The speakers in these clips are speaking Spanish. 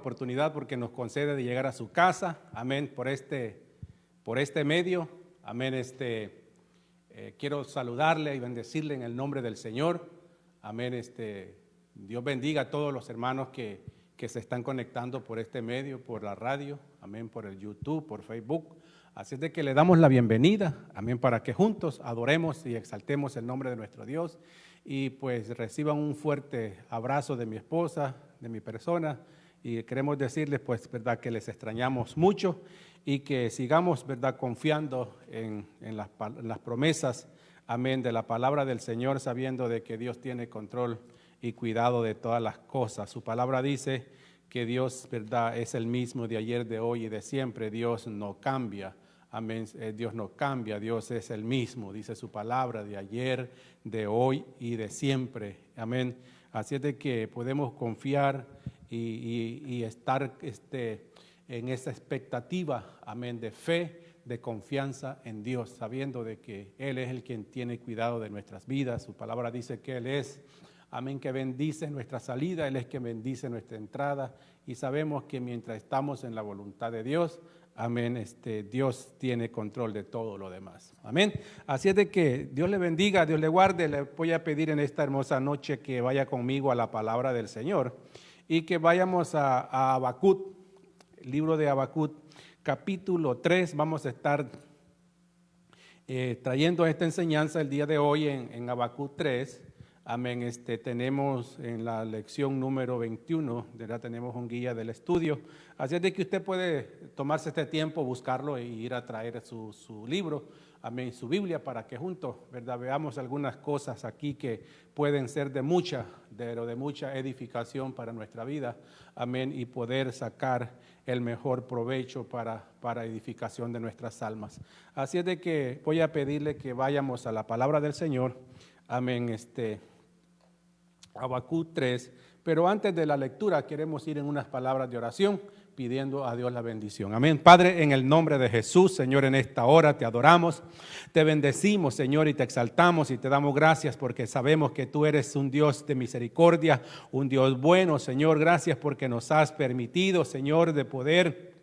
oportunidad porque nos concede de llegar a su casa, amén, por este medio, amén. Quiero saludarle y bendecirle en el nombre del Señor, amén. Dios bendiga a todos los hermanos que se están conectando por este medio, por la radio, amén, por el YouTube, por Facebook. Así es de que le damos la bienvenida, amén, para que juntos adoremos y exaltemos el nombre de nuestro Dios. Y pues reciban un fuerte abrazo de mi esposa, de mi persona, y queremos decirles pues, verdad, que les extrañamos mucho y que sigamos, verdad, confiando en las promesas, amén, de la palabra del Señor, sabiendo de que Dios tiene control y cuidado de todas las cosas. Su palabra dice que Dios, verdad, es el mismo de ayer, de hoy y de siempre. Dios no cambia. Amén. Dios no cambia, Dios es el mismo, dice su palabra, de ayer, de hoy y de siempre. Amén. Así es de que podemos confiar y estar en esa expectativa, amén, de fe, de confianza en Dios, sabiendo de que Él es el quien tiene cuidado de nuestras vidas. Su palabra dice que Él es, amén, que bendice nuestra salida, Él es que bendice nuestra entrada, y sabemos que mientras estamos en la voluntad de Dios, amén, Dios tiene control de todo lo demás. Amén. Así es de que Dios le bendiga, Dios le guarde. Le voy a pedir en esta hermosa noche que vaya conmigo a la palabra del Señor y que vayamos a Habacuc, el libro de Habacuc, capítulo 3. Vamos a estar trayendo esta enseñanza el día de hoy en Habacuc 3. Amén. Tenemos en la lección número 21, ¿verdad? Tenemos un guía del estudio. Así es de que usted puede tomarse este tiempo, buscarlo e ir a traer su libro, amén, su Biblia, para que juntos, ¿verdad?, veamos algunas cosas aquí que pueden ser de mucha edificación para nuestra vida, amén, y poder sacar el mejor provecho para edificación de nuestras almas. Así es de que voy a pedirle que vayamos a la palabra del Señor, amén, Habacuc 3, pero antes de la lectura queremos ir en unas palabras de oración pidiendo a Dios la bendición. Amén. Padre, en el nombre de Jesús, Señor, en esta hora te adoramos, te bendecimos, Señor, y te exaltamos y te damos gracias porque sabemos que tú eres un Dios de misericordia, un Dios bueno, Señor. Gracias porque nos has permitido, Señor, de poder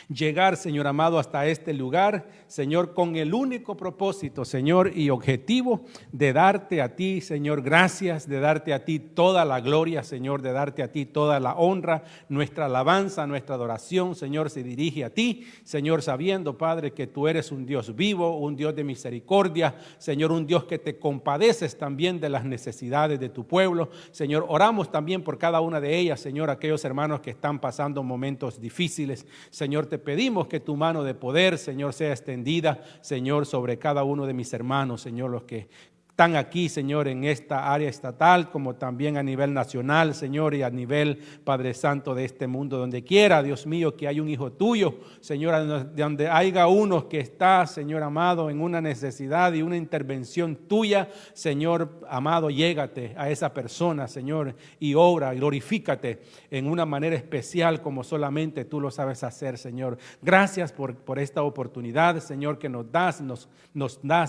llegar, Señor amado, hasta este lugar, Señor, con el único propósito, Señor, y objetivo de darte a ti, Señor, gracias, de darte a ti toda la gloria, Señor, de darte a ti toda la honra. Nuestra alabanza, nuestra adoración, Señor, se dirige a ti, Señor, sabiendo, Padre, que tú eres un Dios vivo, un Dios de misericordia, Señor, un Dios que te compadeces también de las necesidades de tu pueblo. Señor, oramos también por cada una de ellas, Señor, aquellos hermanos que están pasando momentos difíciles. Señor, te pedimos que tu mano de poder, Señor, sea extendida, Señor, sobre cada uno de mis hermanos, Señor, los que están aquí, Señor, en esta área estatal, como también a nivel nacional, Señor, y a nivel, Padre Santo, de este mundo, donde quiera, Dios mío, que hay un hijo tuyo, Señor, donde haya uno que está, Señor amado, en una necesidad y una intervención tuya, Señor amado, llégate a esa persona, Señor, y obra, glorifícate en una manera especial como solamente tú lo sabes hacer, Señor. Gracias por esta oportunidad, Señor, que nos das,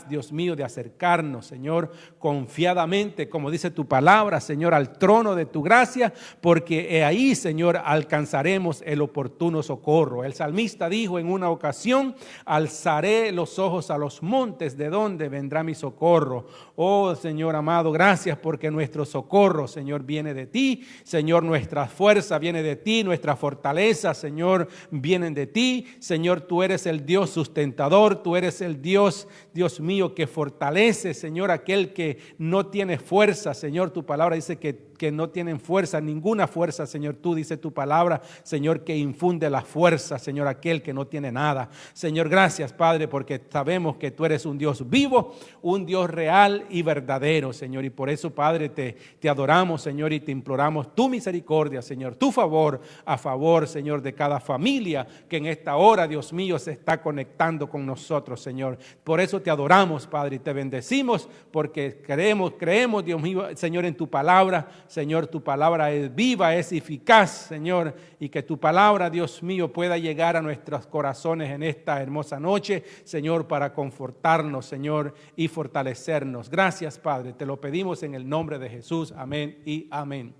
Dios mío, de acercarnos, Señor, confiadamente, como dice tu palabra, Señor, al trono de tu gracia, porque ahí, Señor, alcanzaremos el oportuno socorro. El salmista dijo en una ocasión: alzaré los ojos a los montes, ¿de dónde vendrá mi socorro? Oh, Señor amado, gracias porque nuestro socorro, Señor, viene de ti. Señor, nuestra fuerza viene de ti, nuestra fortaleza, Señor, vienen de ti. Señor, tú eres el Dios sustentador, tú eres el Dios, Dios mío, que fortalece, Señor, aquel que no tiene fuerza. Señor, tu palabra dice que no tienen fuerza, ninguna fuerza, Señor. Tú dice tu palabra, Señor, que infunde la fuerza, Señor, aquel que no tiene nada. Señor, gracias, Padre, porque sabemos que tú eres un Dios vivo, un Dios real y verdadero, Señor. Y por eso, Padre, te adoramos, Señor, y te imploramos tu misericordia, Señor, tu favor, a favor, Señor, de cada familia que en esta hora, Dios mío, se está conectando con nosotros, Señor. Por eso te adoramos, Padre, y te bendecimos, porque creemos, Dios mío, Señor, en tu palabra. Señor, tu palabra es viva, es eficaz, Señor, y que tu palabra, Dios mío, pueda llegar a nuestros corazones en esta hermosa noche, Señor, para confortarnos, Señor, y fortalecernos. Gracias, Padre, te lo pedimos en el nombre de Jesús. Amén y amén.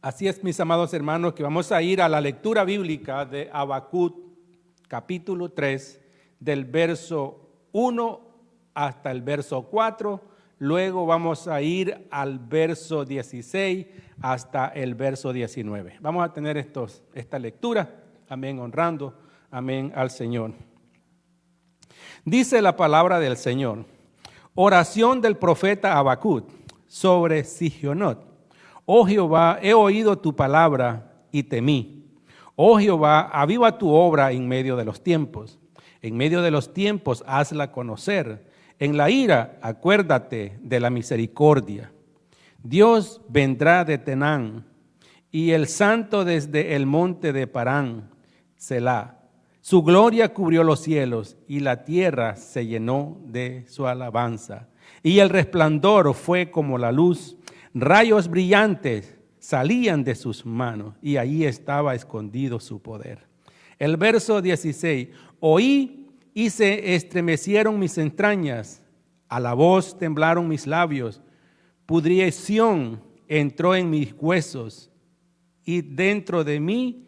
Así es, mis amados hermanos, que vamos a ir a la lectura bíblica de Habacuc, capítulo 3, del verso 1 hasta el verso 4. Luego vamos a ir al verso 16 hasta el verso 19. Vamos a tener esta lectura, amén, honrando, amén, al Señor. Dice la palabra del Señor, oración del profeta Habacuc sobre Sigionot. Oh Jehová, he oído tu palabra y temí. Oh Jehová, aviva tu obra en medio de los tiempos. En medio de los tiempos hazla conocer. En la ira acuérdate de la misericordia. Dios vendrá de Tenán y el santo desde el monte de Parán, Selah. Su gloria cubrió los cielos y la tierra se llenó de su alabanza. Y el resplandor fue como la luz. Rayos brillantes salían de sus manos y ahí estaba escondido su poder. El verso 16, oí y se estremecieron mis entrañas, a la voz temblaron mis labios, pudrición entró en mis huesos y dentro de mí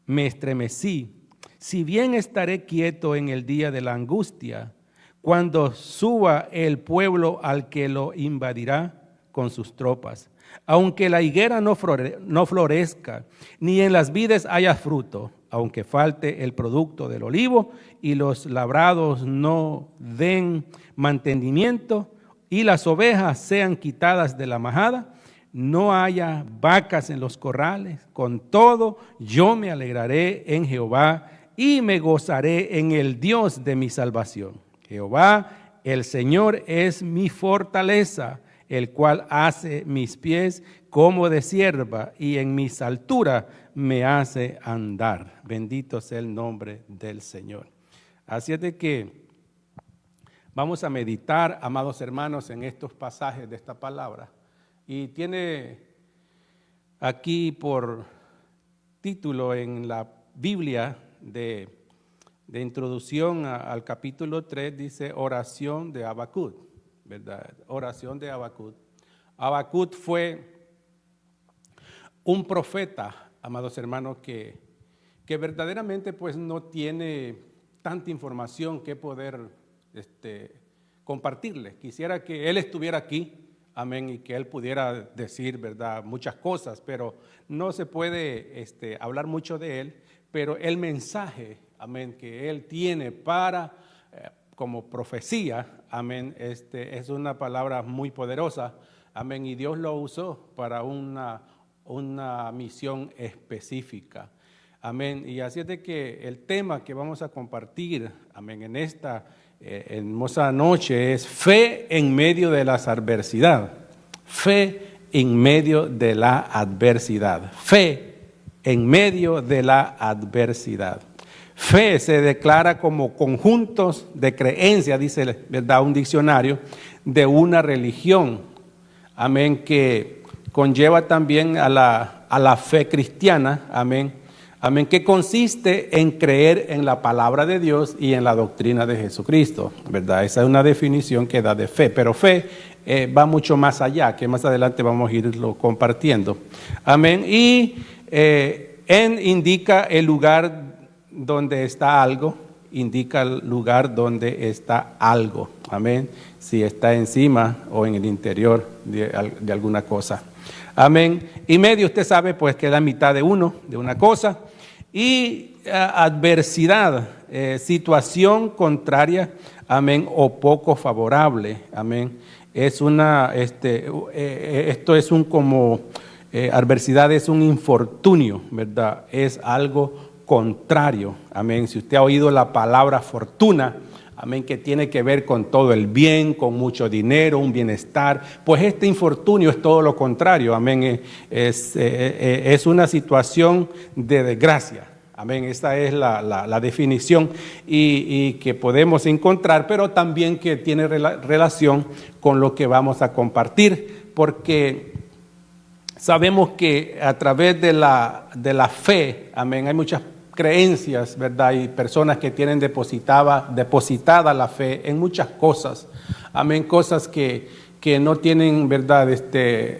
me estremecí. Si bien estaré quieto en el día de la angustia, cuando suba el pueblo al que lo invadirá con sus tropas. Aunque la higuera no florezca, ni en las vides haya fruto, aunque falte el producto del olivo y los labrados no den mantenimiento y las ovejas sean quitadas de la majada, no haya vacas en los corrales, con todo yo me alegraré en Jehová y me gozaré en el Dios de mi salvación. Jehová, el Señor es mi fortaleza, el cual hace mis pies como de sierva y en mis alturas me hace andar. Bendito sea el nombre del Señor. Así es de que vamos a meditar, amados hermanos, en estos pasajes de esta palabra. Y tiene aquí por título en la Biblia de introducción al capítulo 3, dice oración de Habacuc. ¿Verdad? Oración de Habacuc. Habacuc fue un profeta, amados hermanos, que verdaderamente pues no tiene tanta información que poder compartirle. Quisiera que él estuviera aquí, amén, y que él pudiera decir, ¿verdad?, muchas cosas, pero no se puede hablar mucho de él, pero el mensaje, amén, que él tiene para como profecía, amén, es una palabra muy poderosa, amén, y Dios lo usó para una misión específica, amén, y así es de que el tema que vamos a compartir, amén, en esta hermosa noche es fe en medio de las adversidades, fe en medio de la adversidad, fe en medio de la adversidad. Fe se declara como conjuntos de creencias, dice, ¿verdad?, un diccionario, de una religión, amén, que conlleva también a la fe cristiana, amén, amén, que consiste en creer en la palabra de Dios y en la doctrina de Jesucristo, ¿verdad? Esa es una definición que da de fe, pero fe va mucho más allá, que más adelante vamos a irlo compartiendo, amén, y indica el lugar donde está algo, indica el lugar donde está algo, amén, si está encima o en el interior de alguna cosa, amén. Y medio, usted sabe, pues que es la mitad de una cosa, y adversidad, situación contraria, amén, o poco favorable, amén. Es esto es un como, adversidad es un infortunio, ¿verdad? Es algo contrario, amén. Si usted ha oído la palabra fortuna, amén, que tiene que ver con todo el bien, con mucho dinero, un bienestar, pues este infortunio es todo lo contrario, amén. Es una situación de desgracia, amén. Esta es la definición y que podemos encontrar, pero también que tiene relación con lo que vamos a compartir, porque sabemos que a través de la fe, amén, hay muchas creencias, ¿verdad? Y personas que tienen depositada la fe en muchas cosas, amén, cosas que que no tienen, ¿verdad?,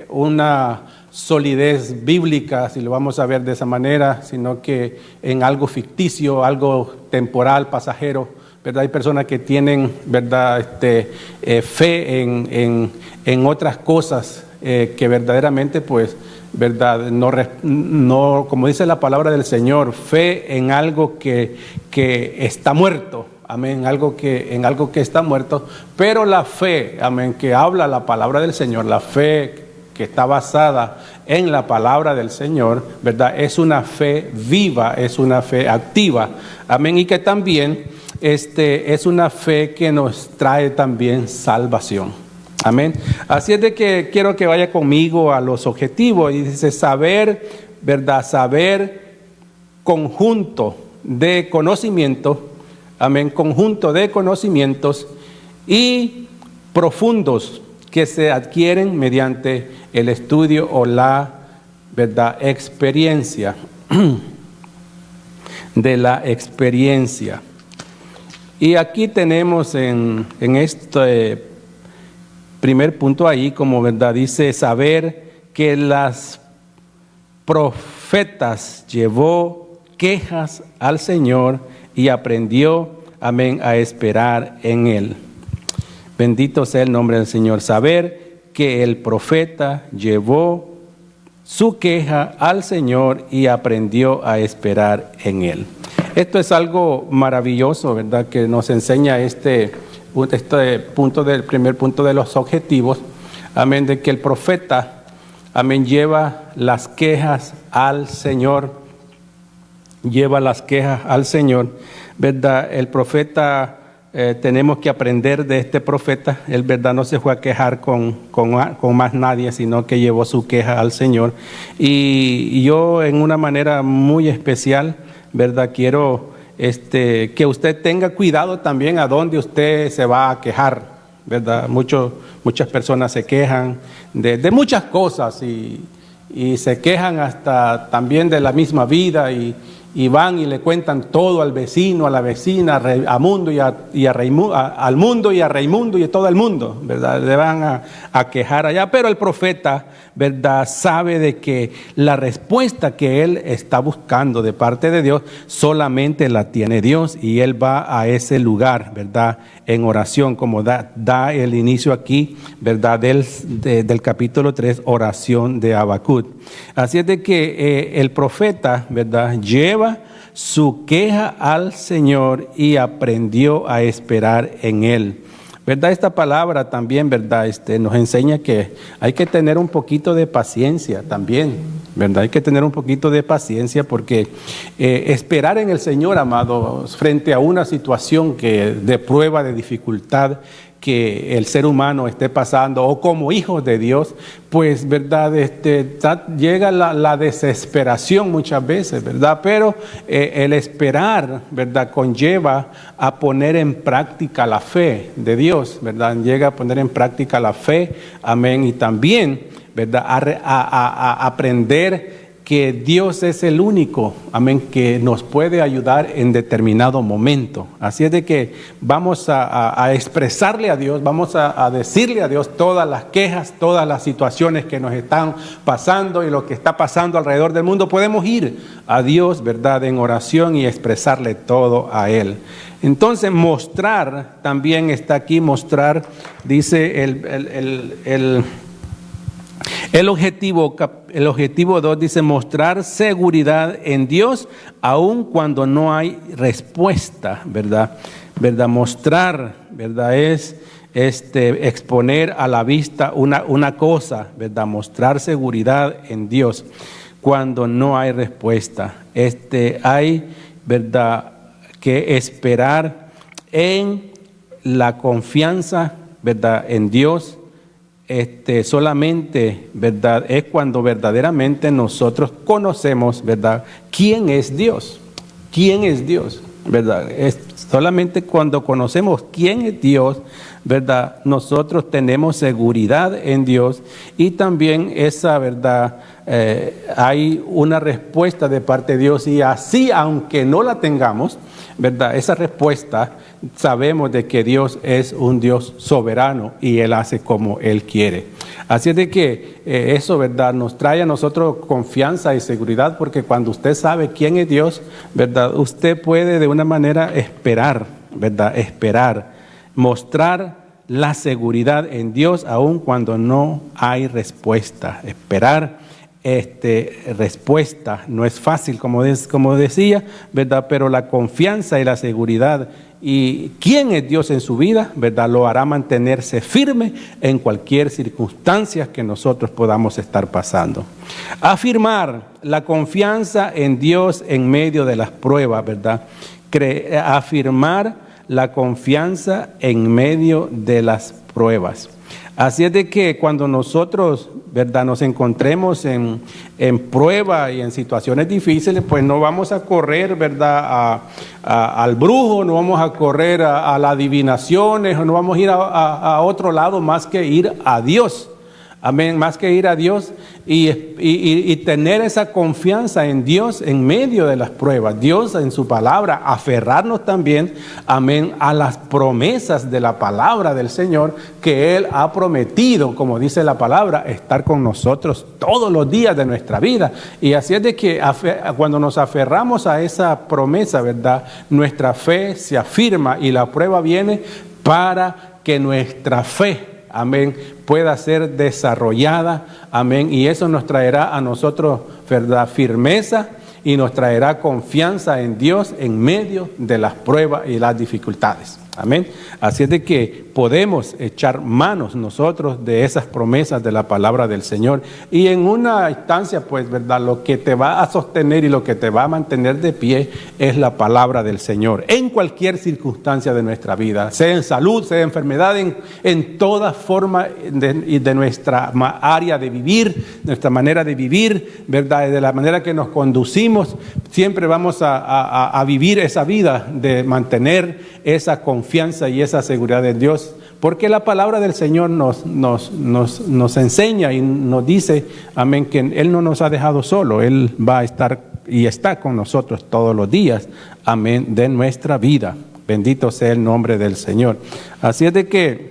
una solidez bíblica, si lo vamos a ver de esa manera, sino que en algo ficticio, algo temporal, pasajero, ¿verdad? Hay personas que tienen, ¿verdad?, fe en otras cosas que verdaderamente, pues, ¿verdad?, no, como dice la palabra del Señor, fe en algo que está muerto. Amén, en algo que está muerto, pero la fe, amén, que habla la palabra del Señor, la fe que está basada en la palabra del Señor, ¿verdad?, es una fe viva, es una fe activa, amén, y que también es una fe que nos trae también salvación, amén. Así es de que quiero que vaya conmigo a los objetivos, y dice saber, ¿verdad?, saber conjunto de conocimiento. Amén, conjunto de conocimientos y profundos que se adquieren mediante el estudio o la, ¿verdad?, experiencia, de la experiencia. Y aquí tenemos en este primer punto ahí, como verdad, dice saber que las profetas llevó quejas al Señor y aprendió, amén, a esperar en Él. Bendito sea el nombre del Señor. Saber que el profeta llevó su queja al Señor y aprendió a esperar en Él. Esto es algo maravilloso, ¿verdad?, que nos enseña este punto del primer punto de los objetivos, amén, de que el profeta, amén, lleva las quejas al Señor. Lleva las quejas al Señor, ¿verdad? El profeta, tenemos que aprender de este profeta. Él, ¿verdad?, no se fue a quejar con más nadie, sino que llevó su queja al Señor. Y yo, en una manera muy especial, ¿verdad?, quiero que usted tenga cuidado también a dónde usted se va a quejar, ¿verdad? Muchas personas se quejan de muchas cosas y se quejan hasta también de la misma vida y van y le cuentan todo al vecino, a la vecina, al mundo al mundo y a Raimundo y a todo el mundo, ¿verdad? Le van a quejar allá, pero el profeta, ¿verdad?, sabe de que la respuesta que él está buscando de parte de Dios solamente la tiene Dios, y él va a ese lugar, ¿verdad?, en oración, como da el inicio aquí, ¿verdad?, del capítulo 3, oración de Habacuc. Así es de que el profeta, ¿verdad?, lleva su queja al Señor y aprendió a esperar en Él. ¿Verdad? Esta palabra también, ¿verdad?, nos enseña que hay que tener un poquito de paciencia también, ¿verdad? Hay que tener un poquito de paciencia porque esperar en el Señor, amados, frente a una situación de prueba, de dificultad que el ser humano esté pasando, o como hijos de Dios, pues, ¿verdad?, llega la desesperación muchas veces, ¿verdad? Pero el esperar, ¿verdad?, conlleva a poner en práctica la fe de Dios, ¿verdad? Llega a poner en práctica la fe, amén, y también, ¿verdad?, a aprender que Dios es el único, amén, que nos puede ayudar en determinado momento. Así es de que vamos a expresarle a Dios, vamos a decirle a Dios todas las quejas, todas las situaciones que nos están pasando y lo que está pasando alrededor del mundo. Podemos ir a Dios, ¿verdad?, en oración y expresarle todo a Él. Entonces, mostrar, también está aquí, mostrar, dice el objetivo 2 dice mostrar seguridad en Dios aun cuando no hay respuesta, ¿verdad? Mostrar, ¿verdad?, es exponer a la vista una cosa, ¿verdad? Mostrar seguridad en Dios cuando no hay respuesta. Hay, ¿verdad?, que esperar en la confianza, ¿verdad?, en Dios. Solamente, ¿verdad?, es cuando verdaderamente nosotros conocemos, ¿verdad?, quién es Dios. ¿Quién es Dios? ¿Verdad? Es solamente cuando conocemos quién es Dios, ¿verdad?, nosotros tenemos seguridad en Dios, y también esa, ¿verdad?, hay una respuesta de parte de Dios, y así, aunque no la tengamos, ¿verdad? Esa respuesta, sabemos de que Dios es un Dios soberano y Él hace como Él quiere. Así es de que eso, ¿verdad?, nos trae a nosotros confianza y seguridad, porque cuando usted sabe quién es Dios, ¿verdad?, usted puede de una manera esperar, ¿verdad?, esperar, mostrar la seguridad en Dios aun cuando no hay respuesta. Esperar respuesta no es fácil, como decía, ¿verdad?, pero la confianza y la seguridad y quién es Dios en su vida, ¿verdad?, lo hará mantenerse firme en cualquier circunstancia que nosotros podamos estar pasando. Afirmar la confianza en Dios en medio de las pruebas, ¿verdad? Afirmar la confianza en medio de las pruebas. Así es de que cuando nosotros, ¿verdad?, nos encontremos en prueba y en situaciones difíciles, pues no vamos a correr, ¿verdad?, al brujo, no vamos a correr a las adivinaciones, no vamos a ir a otro lado más que ir a Dios. Amén, más que ir a Dios y tener esa confianza en Dios en medio de las pruebas. Dios en su palabra, aferrarnos también, amén, a las promesas de la palabra del Señor, que Él ha prometido, como dice la palabra, estar con nosotros todos los días de nuestra vida. Y así es de que cuando nos aferramos a esa promesa, ¿verdad?, nuestra fe se afirma y la prueba viene para que nuestra fe, amén, pueda ser desarrollada, amén, y eso nos traerá a nosotros, ¿verdad?, firmeza, y nos traerá confianza en Dios en medio de las pruebas y las dificultades. Amén. Así es de que podemos echar manos nosotros de esas promesas de la palabra del Señor. Y en una instancia, pues, ¿verdad?, lo que te va a sostener y lo que te va a mantener de pie es la palabra del Señor. En cualquier circunstancia de nuestra vida, sea en salud, sea en enfermedad, en toda forma de nuestra área de vivir, nuestra manera de vivir, ¿verdad?, de la manera que nos conducimos, siempre vamos a vivir esa vida de mantener esa confianza y esa seguridad en Dios, porque la palabra del Señor nos enseña y nos dice, amén, que Él no nos ha dejado solo, Él va a estar y está con nosotros todos los días, amén, de nuestra vida. Bendito sea el nombre del Señor. Así es de que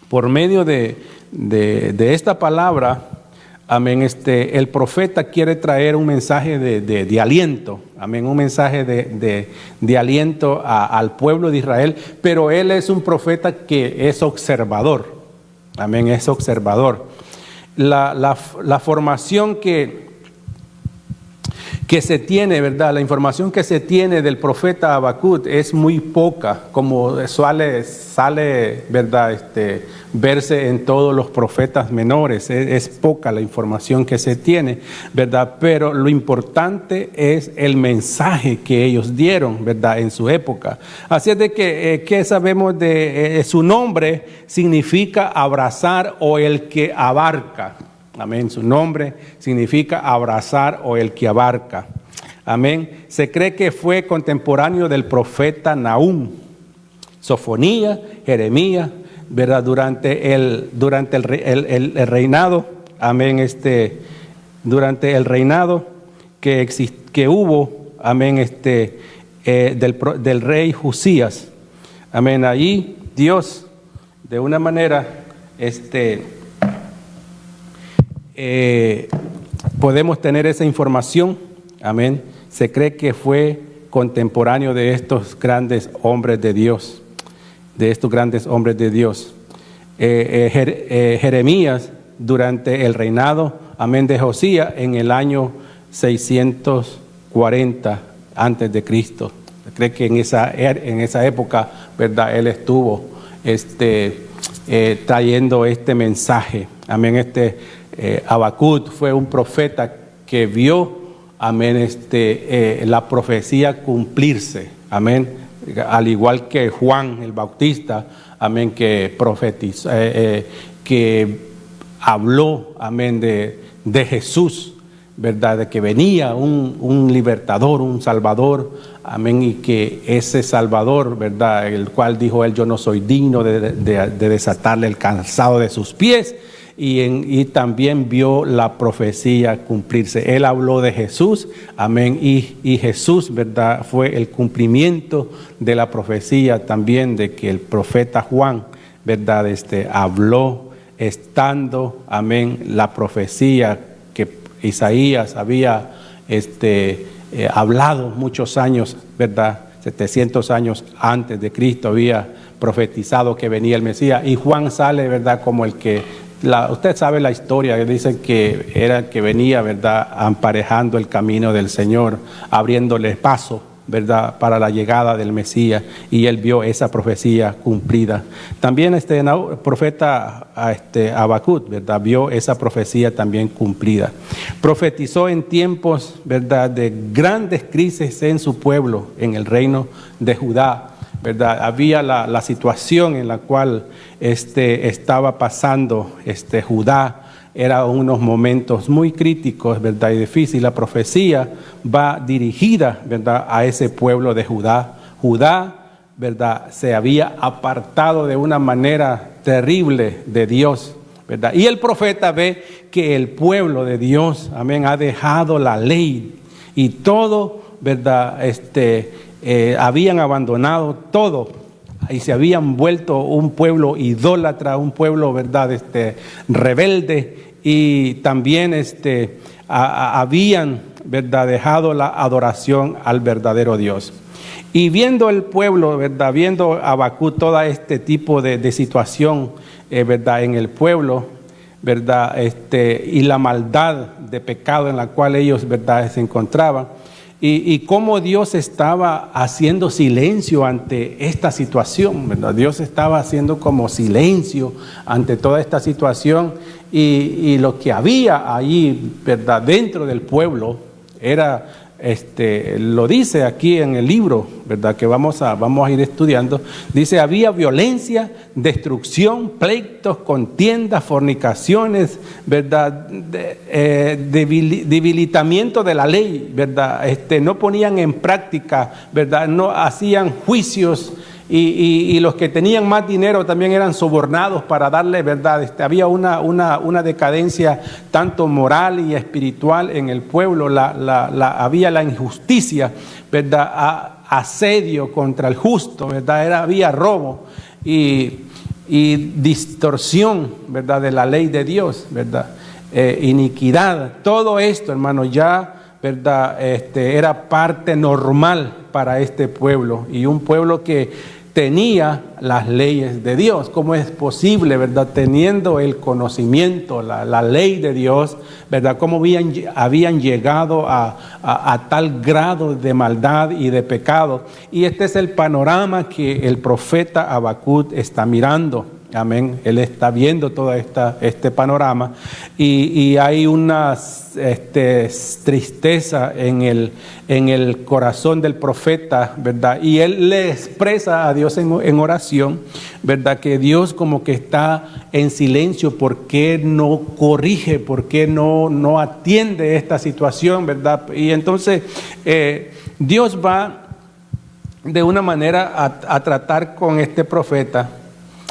por medio de esta palabra, amén, el profeta quiere traer un mensaje de aliento, amén, un mensaje de aliento al pueblo de Israel, pero él es un profeta que es observador, amén, es observador. La formación que se tiene, ¿verdad?, la información que se tiene del profeta Habacuc es muy poca, como sale, ¿verdad?, verse en todos los profetas menores. Es poca la información que se tiene, ¿verdad?, pero lo importante es el mensaje que ellos dieron, ¿verdad?, en su época. Así es de que, ¿qué sabemos de su nombre? Significa abrazar o el que abarca. Amén. Su nombre significa abrazar o el que abarca. Amén. Se cree que fue contemporáneo del profeta Nahum, Sofonía, Jeremías, ¿verdad?, durante el reinado, amén, durante el reinado que hubo, amén, del rey Josías. Amén. Allí Dios, de una manera, podemos tener esa información, amén. Se cree que fue contemporáneo de estos grandes hombres de Dios, Jeremías, durante el reinado, amén, de Josías, en el año 640 antes de Cristo. Se cree que en esa época, ¿verdad?, él estuvo trayendo este mensaje, amén. Habacuc fue un profeta que vio, amén, la profecía cumplirse, amén, al igual que Juan el Bautista, amén, que profetizó, que habló, amén, de Jesús, ¿verdad?, de que venía un libertador, un salvador, amén, y que ese salvador, ¿verdad?, el cual dijo él: yo no soy digno de desatarle el calzado de sus pies. y también vio la profecía cumplirse. Él habló de Jesús, amén, y Jesús, ¿verdad?, fue el cumplimiento de la profecía también de que el profeta Juan, ¿verdad?, habló estando, amén, la profecía que Isaías había hablado muchos años, ¿verdad?, 700 años antes de Cristo había profetizado que venía el Mesías, y Juan sale, ¿verdad?, como el que, usted sabe la historia, dice que era el que venía, ¿verdad?, emparejando el camino del Señor, abriéndole paso, ¿verdad?, para la llegada del Mesías, y él vio esa profecía cumplida. También el profeta Habacuc, ¿verdad?, vio esa profecía también cumplida. Profetizó en tiempos, ¿verdad?, de grandes crisis en su pueblo, en el reino de Judá, ¿verdad? Había la situación en la cual estaba pasando Judá. Eran unos momentos muy críticos, ¿verdad?, y difíciles. La profecía va dirigida, ¿verdad?, a ese pueblo de Judá. Judá, ¿verdad?, se había apartado de una manera terrible de Dios, ¿verdad? Y el profeta ve que el pueblo de Dios, amén, ha dejado la ley y todo, ¿verdad?, habían abandonado todo y se habían vuelto un pueblo idólatra, un pueblo, ¿verdad?, rebelde, y también habían, ¿verdad?, dejado la adoración al verdadero Dios. Y viendo el pueblo, ¿verdad?, viendo Habacuc todo este tipo de situación, ¿verdad?, en el pueblo, ¿verdad?, y la maldad de pecado en la cual ellos, ¿verdad?, se encontraban, y cómo Dios estaba haciendo silencio ante esta situación, ¿verdad? Dios estaba haciendo como silencio ante toda esta situación, y lo que había allí, ¿verdad?, dentro del pueblo era, lo dice aquí en el libro, ¿verdad?, que vamos a ir estudiando. Dice, había violencia, destrucción, pleitos, contiendas, fornicaciones, ¿verdad?, debilitamiento de la ley, ¿verdad? No ponían en práctica, ¿verdad?, no hacían juicios, y los que tenían más dinero también eran sobornados para darle, ¿verdad? Había una decadencia tanto moral y espiritual en el pueblo. Había la injusticia, ¿verdad?, asedio contra el justo, ¿verdad? Había robo y distorsión, ¿verdad?, de la ley de Dios, ¿verdad? Iniquidad. Todo esto, hermano, ya, ¿verdad?, era parte normal para este pueblo, y un pueblo que tenía las leyes de Dios. ¿Cómo es posible, verdad, teniendo el conocimiento, la ley de Dios, verdad, cómo habían llegado a tal grado de maldad y de pecado? Y este es el panorama que el profeta Habacuc está mirando. Amén. Él está viendo todo este panorama, y hay una tristeza en el corazón del profeta, ¿verdad? Y él le expresa a Dios en oración, ¿verdad?, que Dios como que está en silencio. ¿Por qué no corrige? ¿Por qué no atiende esta situación, verdad? Y entonces Dios va de una manera a tratar con este profeta,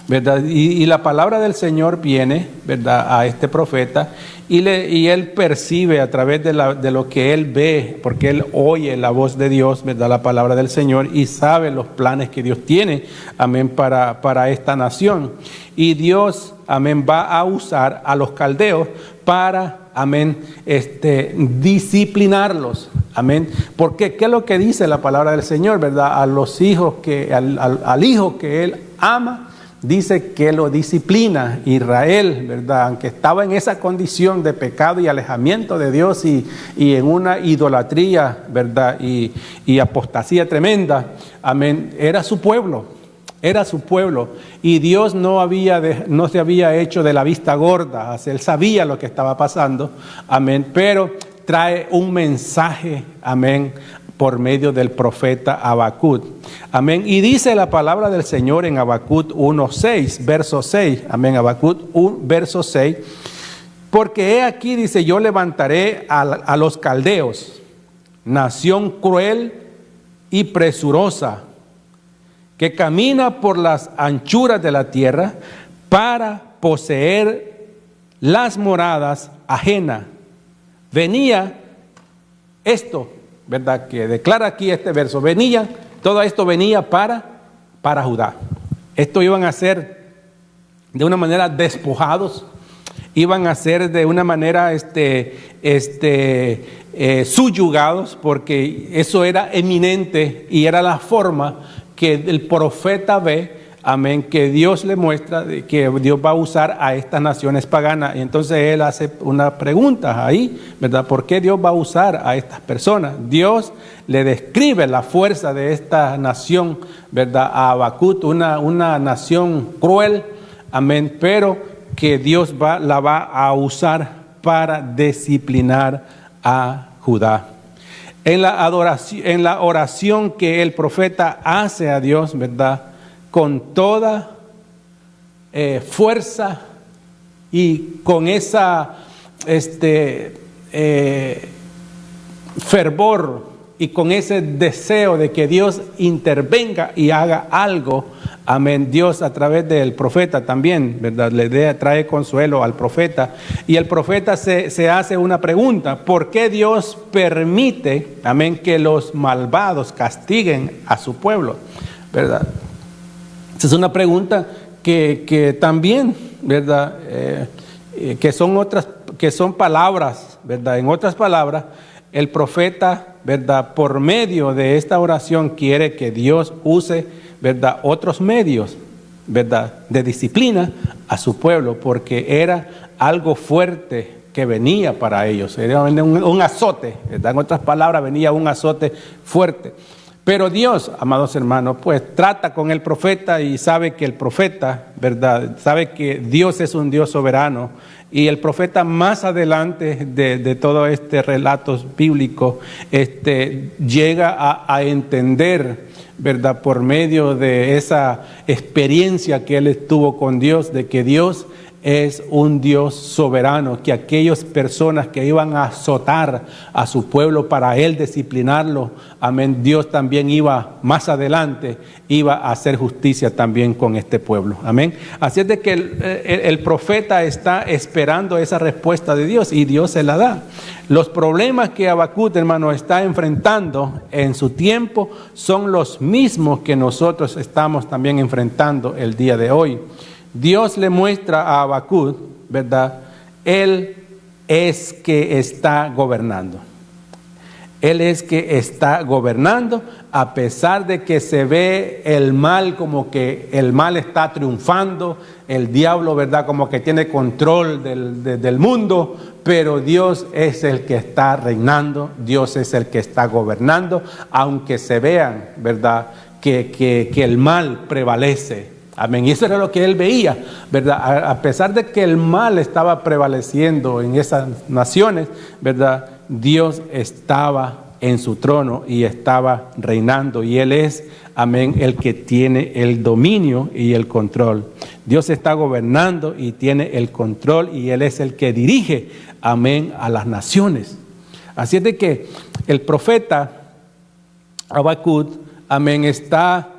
¿verdad? Y la palabra del Señor viene, ¿verdad?, a este profeta, y él percibe a través de lo que él ve, porque él oye la voz de Dios, ¿verdad?, la palabra del Señor, y sabe los planes que Dios tiene, amén, para esta nación. Y Dios, amén, va a usar a los caldeos para, amén, disciplinarlos. Amén. Porque ¿qué es lo que dice la palabra del Señor, verdad? A los hijos al hijo que él ama, dice que lo disciplina. Israel, ¿verdad?, aunque estaba en esa condición de pecado y alejamiento de Dios, y en una idolatría, ¿verdad?, y apostasía tremenda, amén, era su pueblo, y Dios no se había hecho de la vista gorda. Él sabía lo que estaba pasando, amén, pero trae un mensaje, amén, por medio del profeta Habacuc. Amén. Y dice la palabra del Señor en Habacuc 1:6, verso 6. Amén. Habacuc 1, verso 6. Porque he aquí, dice, yo levantaré a los caldeos, nación cruel y presurosa, que camina por las anchuras de la tierra para poseer las moradas ajenas. Venía esto, ¿verdad? Que declara aquí este verso. Todo esto venía para Judá. Esto iban a ser de una manera despojados, iban a ser de una manera subyugados, porque eso era eminente y era la forma que el profeta ve, amén, que Dios le muestra que Dios va a usar a estas naciones paganas. Y entonces él hace una pregunta ahí, ¿verdad? ¿Por qué Dios va a usar a estas personas? Dios le describe la fuerza de esta nación, ¿verdad? A Habacuc, una nación cruel, amén, pero que Dios la va a usar para disciplinar a Judá. En la oración que el profeta hace a Dios, ¿verdad? Con toda fuerza y con esa fervor y con ese deseo de que Dios intervenga y haga algo, amén. Dios a través del profeta también, ¿verdad? Trae consuelo al profeta, y el profeta se hace una pregunta: ¿por qué Dios permite, amén, que los malvados castiguen a su pueblo? ¿Verdad? Esa es una pregunta que también, ¿verdad? Que son palabras, ¿verdad? En otras palabras, el profeta, ¿verdad?, por medio de esta oración quiere que Dios use, ¿verdad?, otros medios, ¿verdad?, de disciplina a su pueblo, porque era algo fuerte que venía para ellos. Era un azote, ¿verdad? En otras palabras, venía un azote fuerte. Pero Dios, amados hermanos, pues trata con el profeta y sabe que el profeta, ¿verdad?, sabe que Dios es un Dios soberano. Y el profeta más adelante de todo este relato bíblico llega a entender, ¿verdad?, por medio de esa experiencia que él tuvo con Dios, de que Dios es un Dios soberano, que aquellas personas que iban a azotar a su pueblo para él disciplinarlo, amén, Dios también iba más adelante, iba a hacer justicia también con este pueblo, amén. Así es de que el profeta está esperando esa respuesta de Dios y Dios se la da. Los problemas que Habacuc, hermano, está enfrentando en su tiempo son los mismos que nosotros estamos también enfrentando el día de hoy. Dios le muestra a Habacuc, ¿verdad? Él es que está gobernando. Él es que está gobernando, a pesar de que se ve el mal, como que el mal está triunfando, el diablo, ¿verdad?, como que tiene control del mundo, pero Dios es el que está reinando, Dios es el que está gobernando, aunque se vean, ¿verdad?, que el mal prevalece. Amén. Y eso era lo que él veía, ¿verdad? A pesar de que el mal estaba prevaleciendo en esas naciones, ¿verdad?, Dios estaba en su trono y estaba reinando. Y Él es, amén, el que tiene el dominio y el control. Dios está gobernando y tiene el control, y Él es el que dirige, amén, a las naciones. Así es de que el profeta Habacuc, amén, está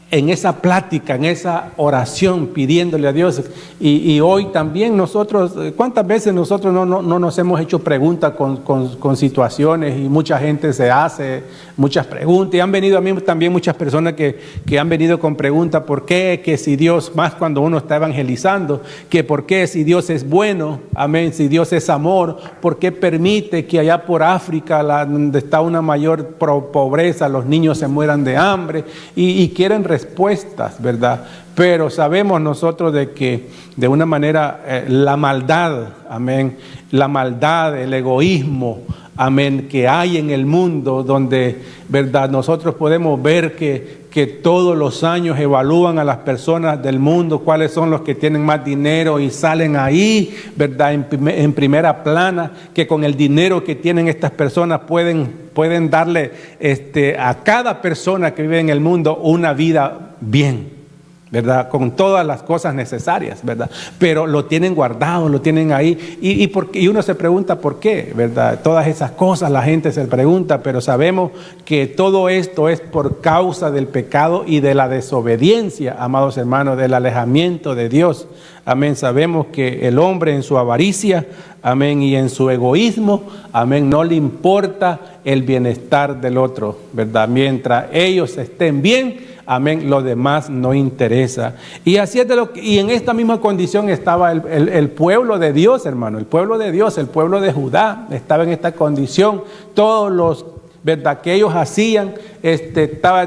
en esa plática, en esa oración, pidiéndole a Dios. Y hoy también nosotros, ¿cuántas veces nosotros no nos hemos hecho preguntas con situaciones, y mucha gente se hace muchas preguntas? Y han venido a mí también muchas personas que han venido con preguntas: ¿por qué? Que si Dios, más cuando uno está evangelizando, que por qué, si Dios es bueno, amén, si Dios es amor, ¿por qué permite que allá por África, donde está una mayor pobreza, los niños se mueran de hambre? Y quieren respuestas, ¿verdad? Pero sabemos nosotros de que de una manera la maldad, amén, la maldad, el egoísmo, amén, que hay en el mundo, donde, ¿verdad?, nosotros podemos ver que todos los años evalúan a las personas del mundo, cuáles son los que tienen más dinero, y salen ahí, ¿verdad?, en primera plana, que con el dinero que tienen estas personas pueden darle a cada persona que vive en el mundo una vida bien. ¿verdad? Con todas las cosas necesarias, ¿verdad? Pero lo tienen guardado, lo tienen ahí. Y uno se pregunta por qué, ¿verdad? Todas esas cosas la gente se pregunta, pero sabemos que todo esto es por causa del pecado y de la desobediencia, amados hermanos, del alejamiento de Dios. Amén. Sabemos que el hombre en su avaricia, amén, y en su egoísmo, amén, no le importa el bienestar del otro, ¿verdad? Mientras ellos estén bien, amén, lo demás no interesa. Y así es y en esta misma condición estaba el pueblo de Dios, hermano, el pueblo de Dios, el pueblo de Judá, estaba en esta condición. Todos los, ¿verdad?, que ellos hacían,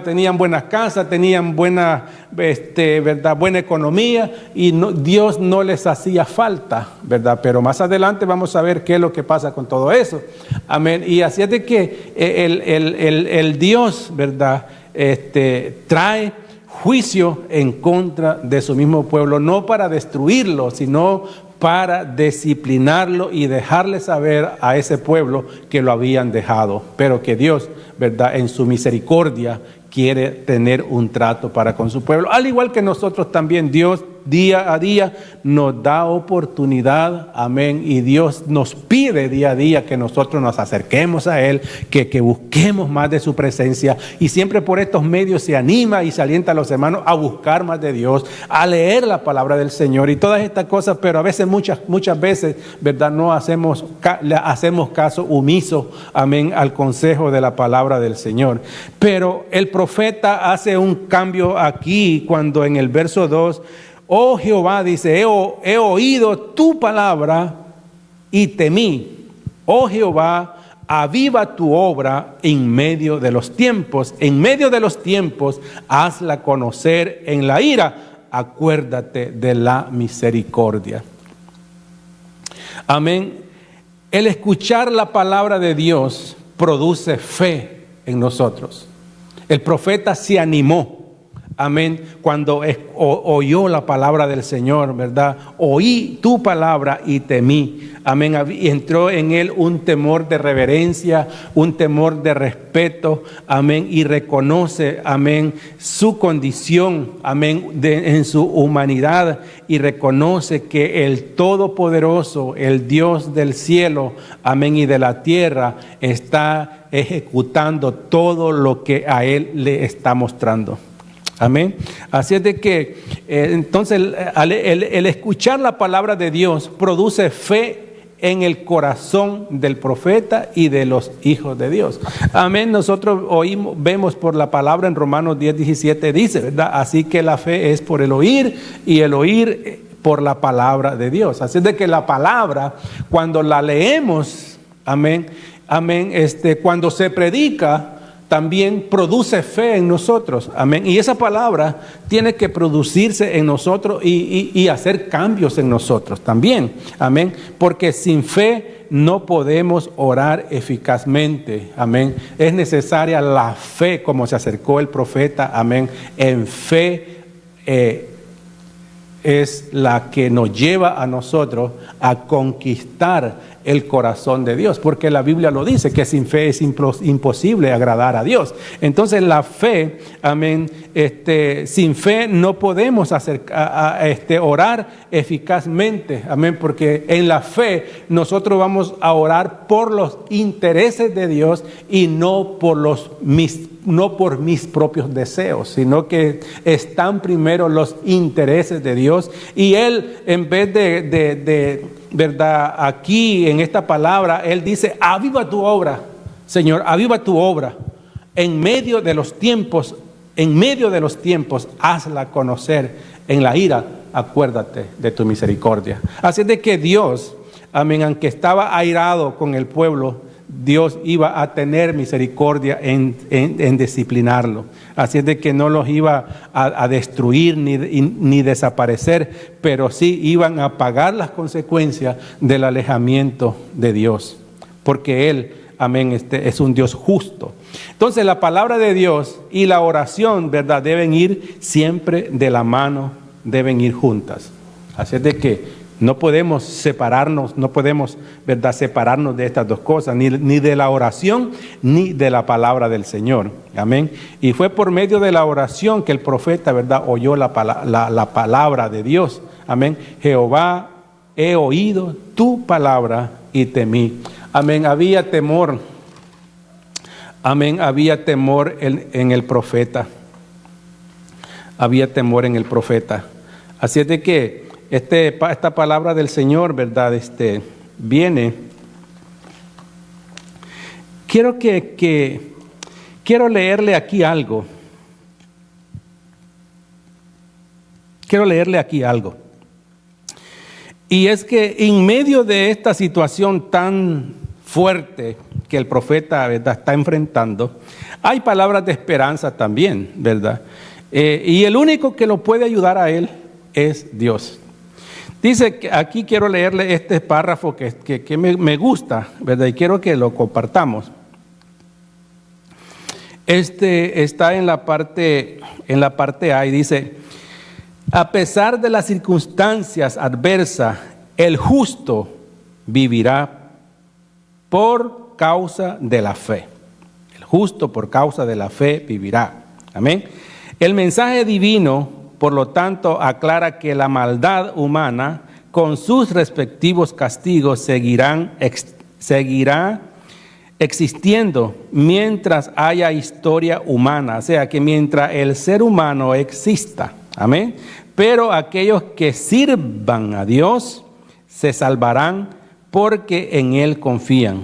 tenían buenas casas, tenían buena, ¿verdad?, buena economía, y Dios no les hacía falta, ¿verdad? Pero más adelante vamos a ver qué es lo que pasa con todo eso. Amén. Y así es de que el Dios, ¿verdad?, trae juicio en contra de su mismo pueblo, no para destruirlo, sino para disciplinarlo y dejarle saber a ese pueblo que lo habían dejado, pero que Dios, ¿verdad?, en su misericordia quiere tener un trato para con su pueblo. Al igual que nosotros también, Dios día a día nos da oportunidad, amén, y Dios nos pide día a día que nosotros nos acerquemos a Él, que busquemos más de su presencia, y siempre por estos medios se anima y se alienta a los hermanos a buscar más de Dios, a leer la palabra del Señor y todas estas cosas, pero a veces, muchas veces, ¿verdad?, no hacemos caso omiso, amén, al consejo de la palabra del Señor. Pero el profeta hace un cambio aquí cuando en el verso 2, oh Jehová, dice, he oído tu palabra y temí. Oh Jehová, aviva tu obra en medio de los tiempos. En medio de los tiempos, hazla conocer en la ira. Acuérdate de la misericordia. Amén. El escuchar la palabra de Dios produce fe en nosotros. El profeta se animó. Amén, cuando oyó la palabra del Señor, ¿verdad? Oí tu palabra y temí. Amén, y entró en él un temor de reverencia, un temor de respeto. Amén, y reconoce, amén, su condición, amén, en su humanidad, y reconoce que el Todopoderoso, el Dios del cielo, amén, y de la tierra, está ejecutando todo lo que a él le está mostrando. Amén. Así es de que entonces el escuchar la palabra de Dios produce fe en el corazón del profeta y de los hijos de Dios. Amén. Nosotros vemos por la palabra en Romanos 10:17 dice, ¿verdad? Así que la fe es por el oír y el oír por la palabra de Dios. Así es de que la palabra, cuando la leemos, amén, amén, cuando se predica, también produce fe en nosotros, amén, y esa palabra tiene que producirse en nosotros y hacer cambios en nosotros también, amén, porque sin fe no podemos orar eficazmente, amén, es necesaria la fe como se acercó el profeta, amén, en fe es la que nos lleva a nosotros a conquistar el corazón de Dios, porque la Biblia lo dice, que sin fe es imposible agradar a Dios. Entonces la fe, amén, sin fe no podemos orar eficazmente, amén, porque en la fe nosotros vamos a orar por los intereses de Dios y no por mis propios deseos, sino que están primero los intereses de Dios, y Él, en vez de ¿verdad?, aquí en esta palabra, Él dice, aviva tu obra, Señor, aviva tu obra en medio de los tiempos, hazla conocer en la ira, acuérdate de tu misericordia. Así es de que Dios, amén, aunque estaba airado con el pueblo, Dios iba a tener misericordia en disciplinarlo. Así es de que no los iba a destruir ni desaparecer, pero sí iban a pagar las consecuencias del alejamiento de Dios, porque Él, amén, es un Dios justo. Entonces la palabra de Dios y la oración, ¿verdad?, deben ir siempre de la mano, deben ir juntas. Así es de que No podemos separarnos, no podemos, ¿verdad?, separarnos de estas dos cosas, ni de la oración, ni de la palabra del Señor. Amén. Y fue por medio de la oración que el profeta, ¿verdad?, oyó la palabra de Dios. Amén. Jehová, he oído tu palabra y temí. Amén. Había temor. Amén. Había temor en el profeta. Había temor en el profeta. Así es de que esta palabra del Señor, ¿verdad?, viene. Quiero leerle aquí algo. Quiero leerle aquí algo. Y es que en medio de esta situación tan fuerte que el profeta, ¿verdad?, está enfrentando, hay palabras de esperanza también, ¿verdad? Y el único que lo puede ayudar a él es Dios. Dice que aquí quiero leerle este párrafo que me gusta, ¿verdad? Y quiero que lo compartamos. Está en la parte A y dice: a pesar de las circunstancias adversas, el justo vivirá por causa de la fe. El justo por causa de la fe vivirá. Amén. El mensaje divino, por lo tanto, aclara que la maldad humana, con sus respectivos castigos, seguirá existiendo mientras haya historia humana. O sea, que mientras el ser humano exista. Amén. Pero aquellos que sirvan a Dios se salvarán porque en Él confían.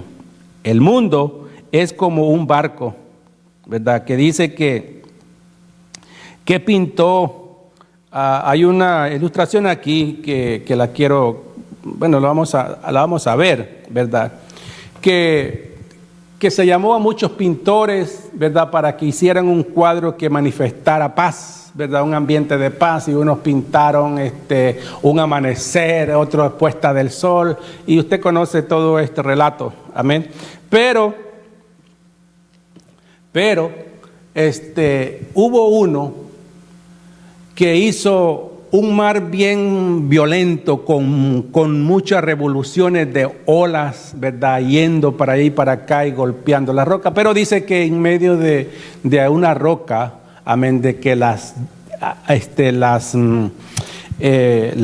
El mundo es como un barco, ¿verdad?, que dice que pintó. Hay una ilustración aquí que la quiero, bueno, la vamos a ver, ¿verdad? Que se llamó a muchos pintores, ¿verdad?, para que hicieran un cuadro que manifestara paz, ¿verdad?, un ambiente de paz, y unos pintaron un amanecer, otros puesta del sol, y usted conoce todo este relato, amén. Pero hubo uno que hizo un mar bien violento con muchas revoluciones de olas, ¿verdad?, yendo para allá y para acá y golpeando la roca. Pero dice que en medio de una roca, amén, de que el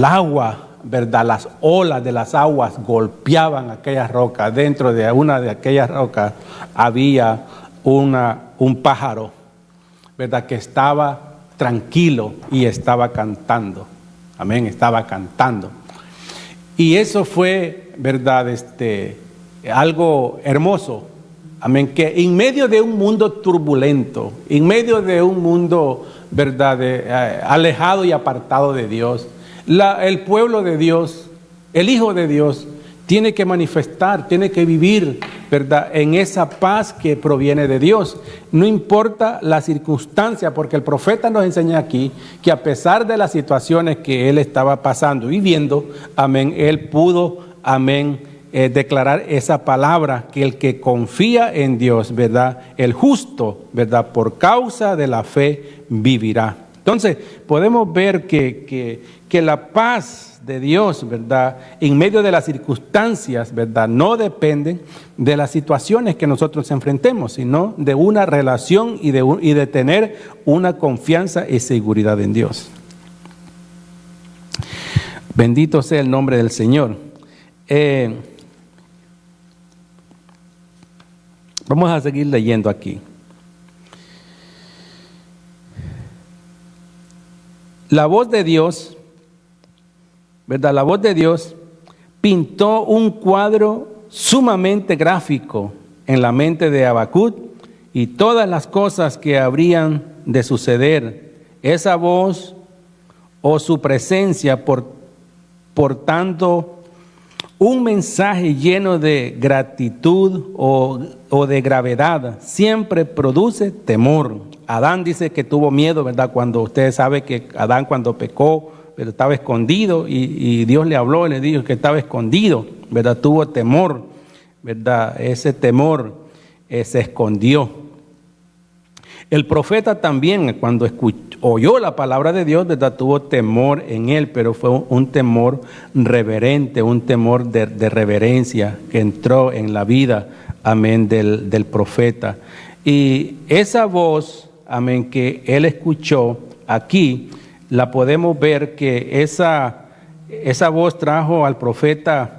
agua, ¿verdad?, las olas de las aguas golpeaban aquellas rocas. Dentro de una de aquellas rocas había un pájaro, ¿verdad?, que estaba tranquilo y estaba cantando. Amén, estaba cantando. Y eso fue, ¿verdad?, algo hermoso. Amén, que en medio de un mundo turbulento, en medio de un mundo, ¿verdad?, alejado y apartado de Dios, el pueblo de Dios, el Hijo de Dios, tiene que manifestar, tiene que vivir, ¿verdad?, en esa paz que proviene de Dios. No importa la circunstancia, porque el profeta nos enseña aquí que a pesar de las situaciones que él estaba pasando y viviendo, amén, él pudo, amén, declarar esa palabra, que el que confía en Dios, ¿verdad?, el justo, ¿verdad?, por causa de la fe vivirá. Entonces, podemos ver que la paz de Dios, ¿verdad?, en medio de las circunstancias, ¿verdad?, no dependen de las situaciones que nosotros enfrentemos, sino de una relación y de tener una confianza y seguridad en Dios. Bendito sea el nombre del Señor. Vamos a seguir leyendo aquí. La voz de Dios, ¿verdad?, la voz de Dios pintó un cuadro sumamente gráfico en la mente de Habacuc y todas las cosas que habrían de suceder. Esa voz o su presencia, portando un mensaje lleno de gratitud o de gravedad, siempre produce temor. Adán dice que tuvo miedo, ¿verdad?, cuando usted sabe que Adán, cuando pecó, pero estaba escondido y Dios le habló y le dijo que estaba escondido, ¿verdad? Tuvo temor, ¿verdad? Ese temor se escondió. El profeta también, cuando oyó la palabra de Dios, ¿verdad? Tuvo temor en él, pero fue un temor reverente, un temor de reverencia que entró en la vida, amén, del profeta. Y esa voz, amén, que él escuchó aquí, la podemos ver que esa voz trajo al profeta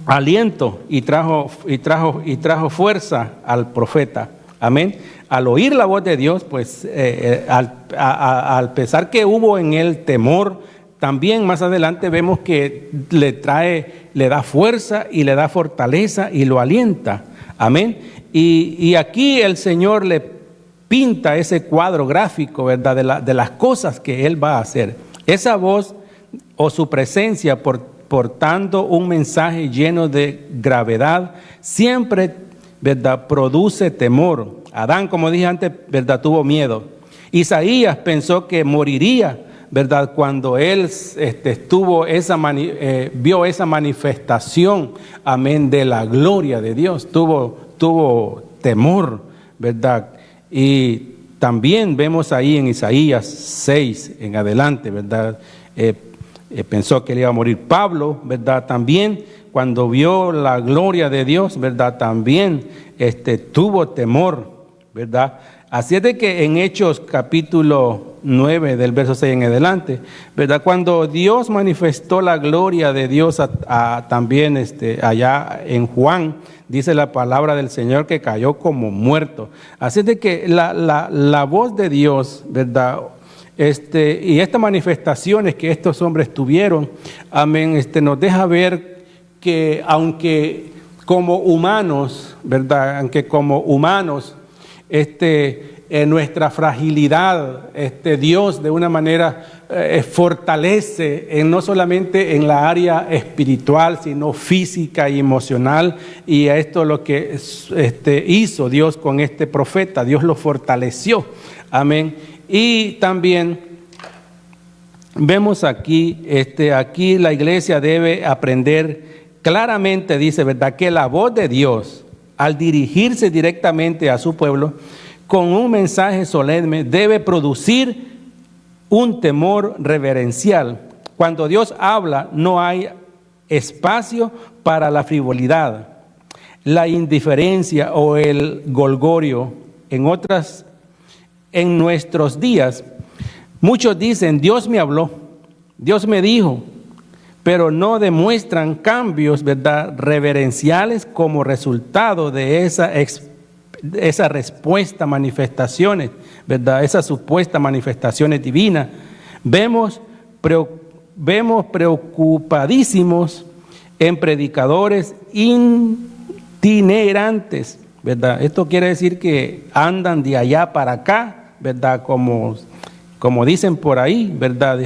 aliento y trajo fuerza al profeta. Amén. Al oír la voz de Dios, pues al pesar que hubo en él temor, también más adelante vemos que le da fuerza y le da fortaleza y lo alienta. Amén. Y aquí el Señor le pinta ese cuadro gráfico, ¿verdad? De las cosas que él va a hacer. Esa voz o su presencia portando un mensaje lleno de gravedad, siempre, ¿verdad?, produce temor. Adán, como dije antes, ¿verdad?, tuvo miedo. Isaías pensó que moriría, ¿verdad?, cuando él vio esa manifestación, amén, de la gloria de Dios. Tuvo temor, ¿verdad? Y también vemos ahí en Isaías 6 en adelante, ¿verdad?, pensó que él iba a morir. Pablo, ¿verdad?, también cuando vio la gloria de Dios, ¿verdad?, también tuvo temor, ¿verdad? Así es de que en Hechos capítulo 9 del verso 6 en adelante, ¿verdad?, cuando Dios manifestó la gloria de Dios también allá en Juan, dice la palabra del Señor que cayó como muerto. Así es de que la voz de Dios, ¿verdad?, y estas manifestaciones que estos hombres tuvieron, amén, nos deja ver que aunque como humanos, ¿verdad?, en nuestra fragilidad, Dios de una manera fortalece no solamente en la área espiritual, sino física y emocional, y esto es lo que hizo Dios con este profeta. Dios lo fortaleció, amén. Y también vemos aquí la iglesia debe aprender claramente, dice, ¿verdad?, que la voz de Dios, al dirigirse directamente a su pueblo con un mensaje solemne, debe producir un temor reverencial. Cuando Dios habla, no hay espacio para la frivolidad, la indiferencia o el golgorio. En nuestros días, muchos dicen, Dios me habló, Dios me dijo, pero no demuestran cambios, ¿verdad?, reverenciales como resultado de esa respuesta, manifestaciones, ¿verdad?, esas supuestas manifestaciones divinas. Vemos preocupadísimos en predicadores itinerantes, ¿verdad? Esto quiere decir que andan de allá para acá, ¿verdad?, como dicen por ahí, ¿verdad?,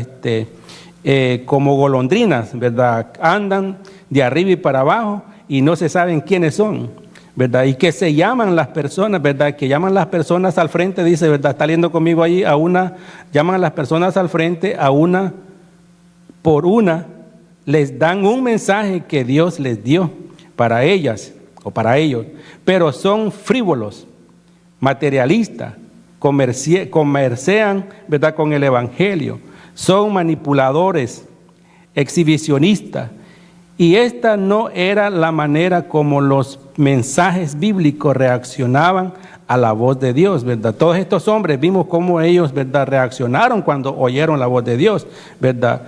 como golondrinas, ¿verdad? Andan de arriba y para abajo y no se saben quiénes son, ¿verdad? Y que se llaman las personas, ¿verdad?, que llaman las personas al frente, dice, ¿verdad?, está leyendo conmigo ahí, llaman a las personas al frente, a una por una, les dan un mensaje que Dios les dio para ellas o para ellos, pero son frívolos, materialistas, comercian, ¿verdad?, con el evangelio, son manipuladores, exhibicionistas, y esta no era la manera como los mensajes bíblicos reaccionaban a la voz de Dios, ¿verdad? Todos estos hombres vimos cómo ellos, ¿verdad?, reaccionaron cuando oyeron la voz de Dios, ¿verdad?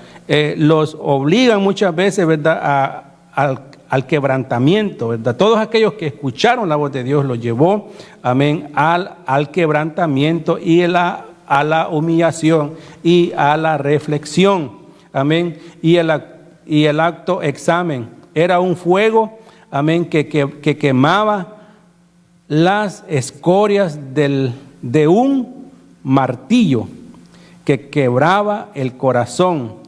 Los obligan muchas veces, ¿verdad?, al quebrantamiento, ¿verdad? Todos aquellos que escucharon la voz de Dios los llevó, amén, al quebrantamiento y a la humillación y a la reflexión, amén. Y el acto examen era un fuego, amén, que quemaba las escorias de un martillo que quebraba el corazón.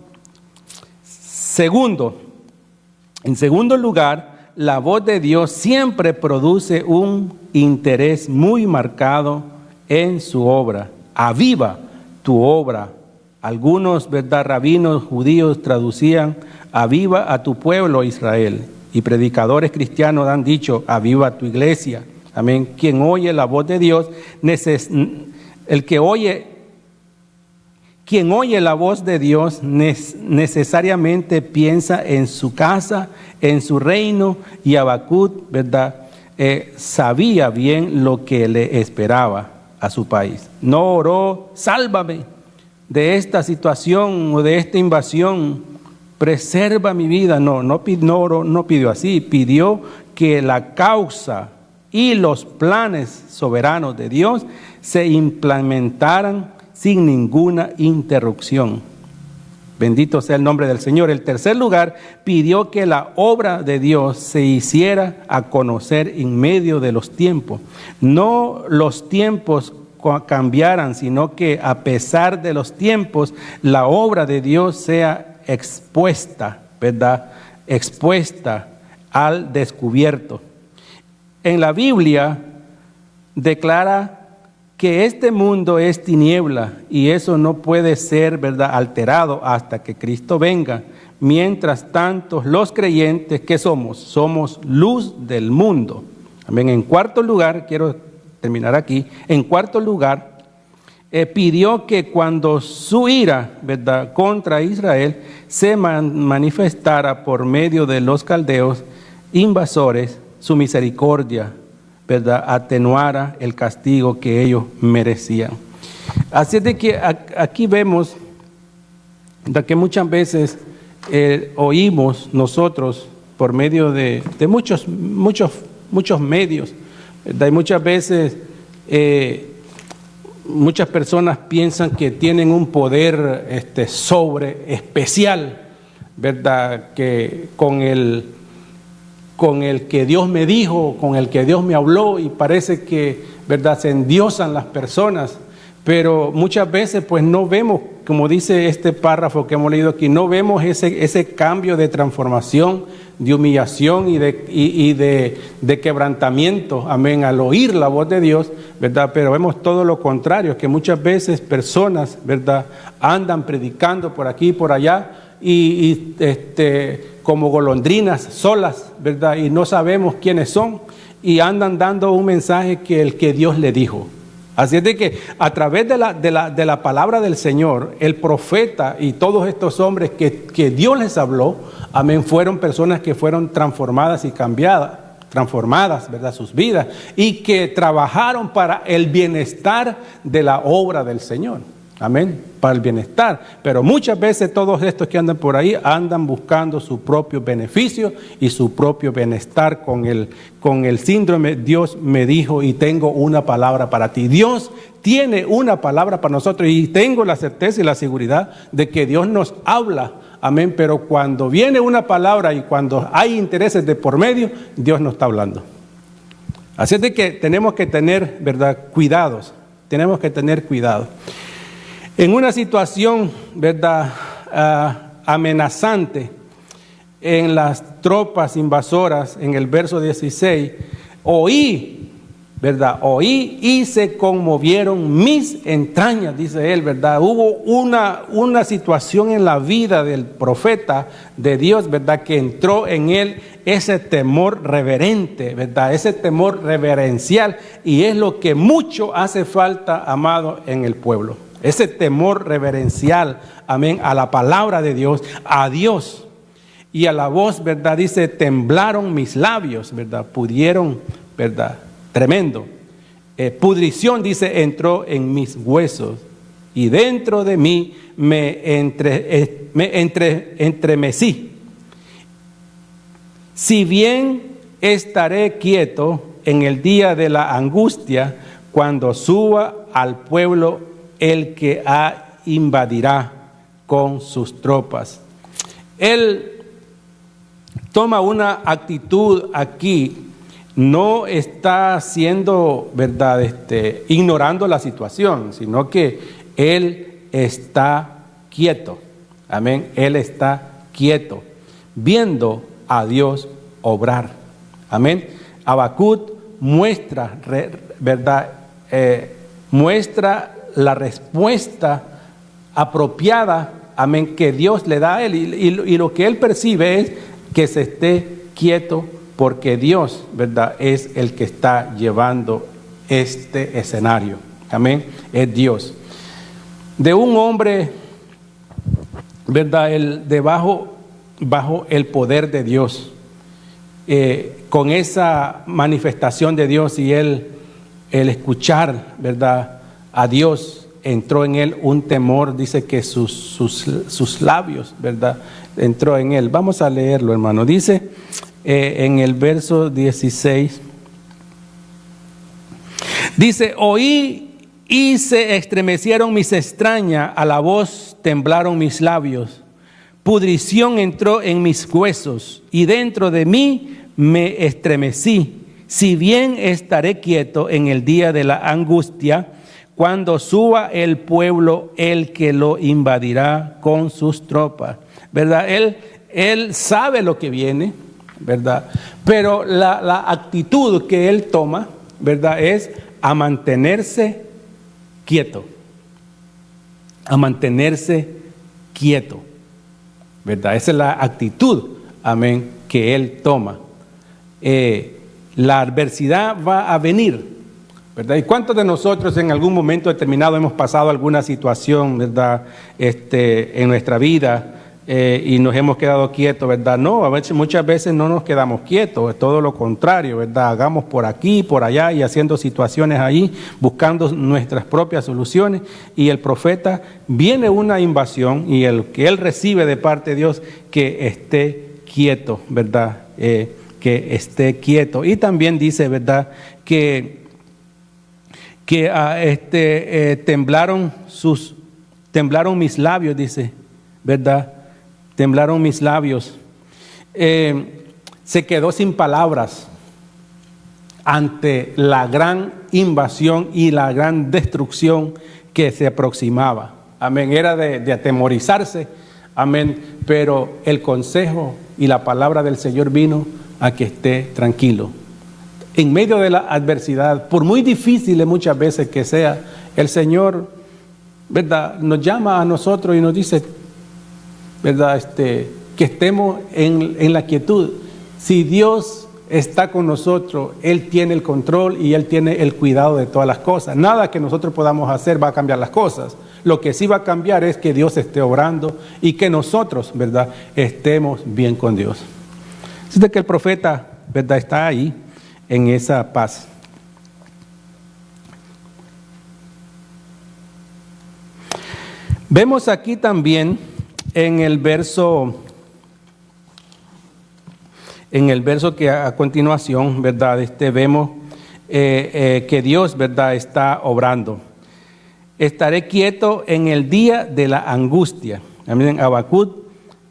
En segundo lugar, la voz de Dios siempre produce un interés muy marcado en su obra. Aviva tu obra. Algunos, ¿verdad?, rabinos judíos traducían, aviva a tu pueblo Israel. Y predicadores cristianos han dicho, aviva tu iglesia. Amén. Quien oye la voz de Dios, quien oye la voz de Dios necesariamente piensa en su casa, en su reino, y Habacuc, ¿verdad? Sabía bien lo que le esperaba a su país. No oró, sálvame de esta situación o de esta invasión, preserva mi vida. No pidió así, pidió que la causa y los planes soberanos de Dios se implementaran sin ninguna interrupción. Bendito sea el nombre del Señor. En tercer lugar, pidió que la obra de Dios se hiciera a conocer en medio de los tiempos. No los tiempos cambiaran, sino que a pesar de los tiempos, la obra de Dios sea expuesta, ¿verdad? Expuesta al descubierto. En la Biblia declara que este mundo es tiniebla y eso no puede ser, ¿verdad?, alterado hasta que Cristo venga. Mientras tanto, los creyentes, ¿qué somos? Somos luz del mundo. Amén. En cuarto lugar, quiero terminar aquí. En cuarto lugar, pidió que cuando su ira, ¿verdad?, contra Israel se manifestara por medio de los caldeos invasores, su misericordia, ¿verdad?, atenuara el castigo que ellos merecían. Así es de que aquí vemos de que muchas veces oímos nosotros por medio de muchos medios, ¿verdad? Y muchas veces muchas personas piensan que tienen un poder sobre especial, ¿verdad?, que con el que Dios me dijo, con el que Dios me habló, y parece que, ¿verdad?, se endiosan las personas, pero muchas veces pues no vemos, como dice este párrafo que hemos leído aquí, no vemos ese cambio de transformación, de humillación y de quebrantamiento, amén, al oír la voz de Dios, ¿verdad? Pero vemos todo lo contrario, que muchas veces personas, ¿verdad?, andan predicando por aquí y por allá, y como golondrinas solas, ¿verdad? Y no sabemos quiénes son, y andan dando un mensaje que el que Dios le dijo. Así es de que a través de la palabra del Señor, el profeta y todos estos hombres que Dios les habló, amén, fueron personas que fueron transformadas y transformadas, ¿verdad?, sus vidas, y que trabajaron para el bienestar de la obra del Señor. Amén, para el bienestar. Pero muchas veces todos estos que andan por ahí andan buscando su propio beneficio y su propio bienestar con el síndrome, Dios me dijo y tengo una palabra para ti. Dios tiene una palabra para nosotros y tengo la certeza y la seguridad de que Dios nos habla. Amén, pero cuando viene una palabra y cuando hay intereses de por medio, Dios no está hablando. Así es de que tenemos que tener, ¿verdad?, cuidados. Tenemos que tener cuidado. En una situación, ¿verdad?, amenazante, en las tropas invasoras, en el verso 16, oí, ¿verdad?, oí y se conmovieron mis entrañas, dice él, ¿verdad? Hubo una situación en la vida del profeta de Dios, ¿verdad?, que entró en él ese temor reverente, ¿verdad?, ese temor reverencial, y es lo que mucho hace falta, amado, en el pueblo. Ese temor reverencial, amén, a la palabra de Dios, a Dios y a la voz, ¿verdad? Dice, temblaron mis labios, ¿verdad? Pudieron, ¿verdad? Tremendo. Pudrición, dice, entró en mis huesos y dentro de mí me entremecí. Si bien estaré quieto en el día de la angustia, cuando suba al pueblo el que invadirá con sus tropas. Él toma una actitud aquí, no está haciendo, ¿verdad?, ignorando la situación, sino que él está quieto. Amén. Él está quieto, viendo a Dios obrar. Amén. Habacuc muestra, ¿verdad?, muestra la respuesta apropiada, amén, que Dios le da a él, y lo que él percibe es que se esté quieto porque Dios, ¿verdad?, es el que está llevando este escenario. Amén, es Dios. De un hombre, ¿verdad?, bajo el poder de Dios, con esa manifestación de Dios y el escuchar, ¿verdad?, a Dios, entró en él un temor, dice que sus labios, ¿verdad?, entró en él. Vamos a leerlo, hermano. Dice en el verso 16, dice: oí y se estremecieron mis extrañas, a la voz temblaron mis labios. Pudrición entró en mis huesos y dentro de mí me estremecí. Si bien estaré quieto en el día de la angustia, cuando suba el pueblo, el que lo invadirá con sus tropas. ¿Verdad? Él sabe lo que viene, ¿verdad? Pero la actitud que él toma, ¿verdad?, es a mantenerse quieto. A mantenerse quieto. ¿Verdad? Esa es la actitud, amén, que él toma. La adversidad va a venir, ¿verdad? ¿Y cuántos de nosotros en algún momento determinado hemos pasado alguna situación, ¿verdad?, en nuestra vida y nos hemos quedado quietos, ¿verdad? No, muchas veces no nos quedamos quietos, es todo lo contrario, ¿verdad? Hagamos por aquí, por allá y haciendo situaciones ahí, buscando nuestras propias soluciones. Y el profeta, viene una invasión y el que él recibe de parte de Dios, que esté quieto, ¿verdad? Que esté quieto. Y también dice, ¿verdad?, que temblaron mis labios, dice, ¿verdad? Temblaron mis labios. Se quedó sin palabras ante la gran invasión y la gran destrucción que se aproximaba. Amén. Era de atemorizarse. Amén. Pero el consejo y la palabra del Señor vino a que esté tranquilo. En medio de la adversidad, por muy difícil muchas veces que sea, el Señor, ¿verdad?, nos llama a nosotros y nos dice, ¿verdad?, que estemos en la quietud. Si Dios está con nosotros, Él tiene el control y Él tiene el cuidado de todas las cosas. Nada que nosotros podamos hacer va a cambiar las cosas. Lo que sí va a cambiar es que Dios esté obrando y que nosotros, ¿verdad?, estemos bien con Dios. Así que el profeta, ¿verdad?, está ahí en esa paz. Vemos aquí también en el verso que a continuación, ¿verdad?, vemos que Dios, ¿verdad?, está obrando. Estaré quieto en el día de la angustia. Miren, Habacuc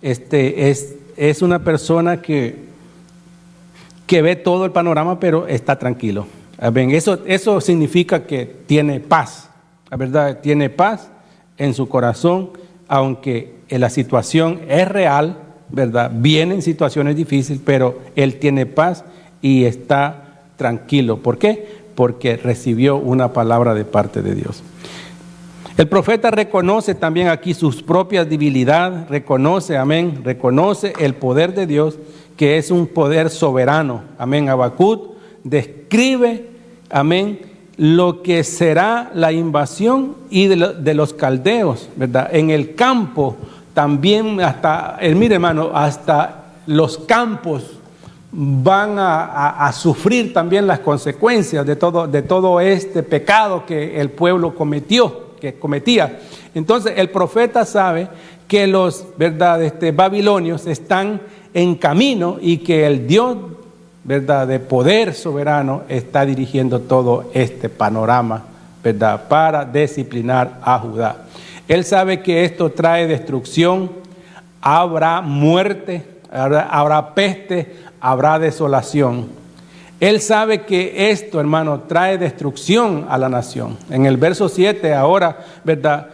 es una persona que ve todo el panorama, pero está tranquilo. Amén. Eso significa que tiene paz, la verdad, tiene paz en su corazón, aunque la situación es real, ¿verdad? Vienen situaciones difíciles, pero él tiene paz y está tranquilo. ¿Por qué? Porque recibió una palabra de parte de Dios. El profeta reconoce también aquí sus propias debilidades, reconoce el poder de Dios, que es un poder soberano. Amén. Habacuc describe, amén, lo que será la invasión y de los caldeos, ¿verdad? En el campo también, mire, hermano, hasta los campos van a sufrir también las consecuencias de todo este pecado que el pueblo cometía. Entonces el profeta sabe que los, ¿verdad?, babilonios están en camino y que el Dios, ¿verdad?, de poder soberano está dirigiendo todo este panorama, ¿verdad?, para disciplinar a Judá. Él sabe que esto trae destrucción, habrá muerte, habrá peste, habrá desolación. Él sabe que esto, hermano, trae destrucción a la nación. En el verso 7 ahora, ¿verdad?,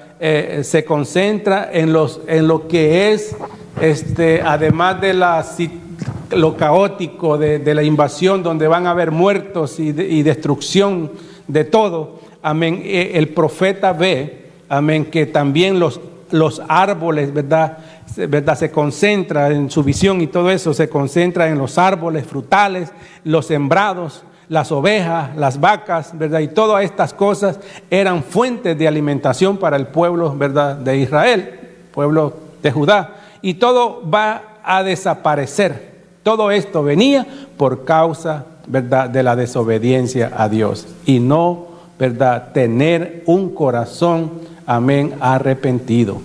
se concentra en lo que es, además de lo caótico de la invasión, donde van a haber muertos y destrucción de todo. Amén. El profeta ve, amén, que también los árboles, ¿verdad?, ¿verdad? Se concentra en su visión y todo eso, se concentra en los árboles frutales, los sembrados, las ovejas, las vacas, ¿verdad? Y todas estas cosas eran fuentes de alimentación para el pueblo, ¿verdad? De Israel, pueblo de Judá. Y todo va a desaparecer. Todo esto venía por causa, ¿verdad?, de la desobediencia a Dios y no, ¿verdad?, tener un corazón, amén, arrepentido.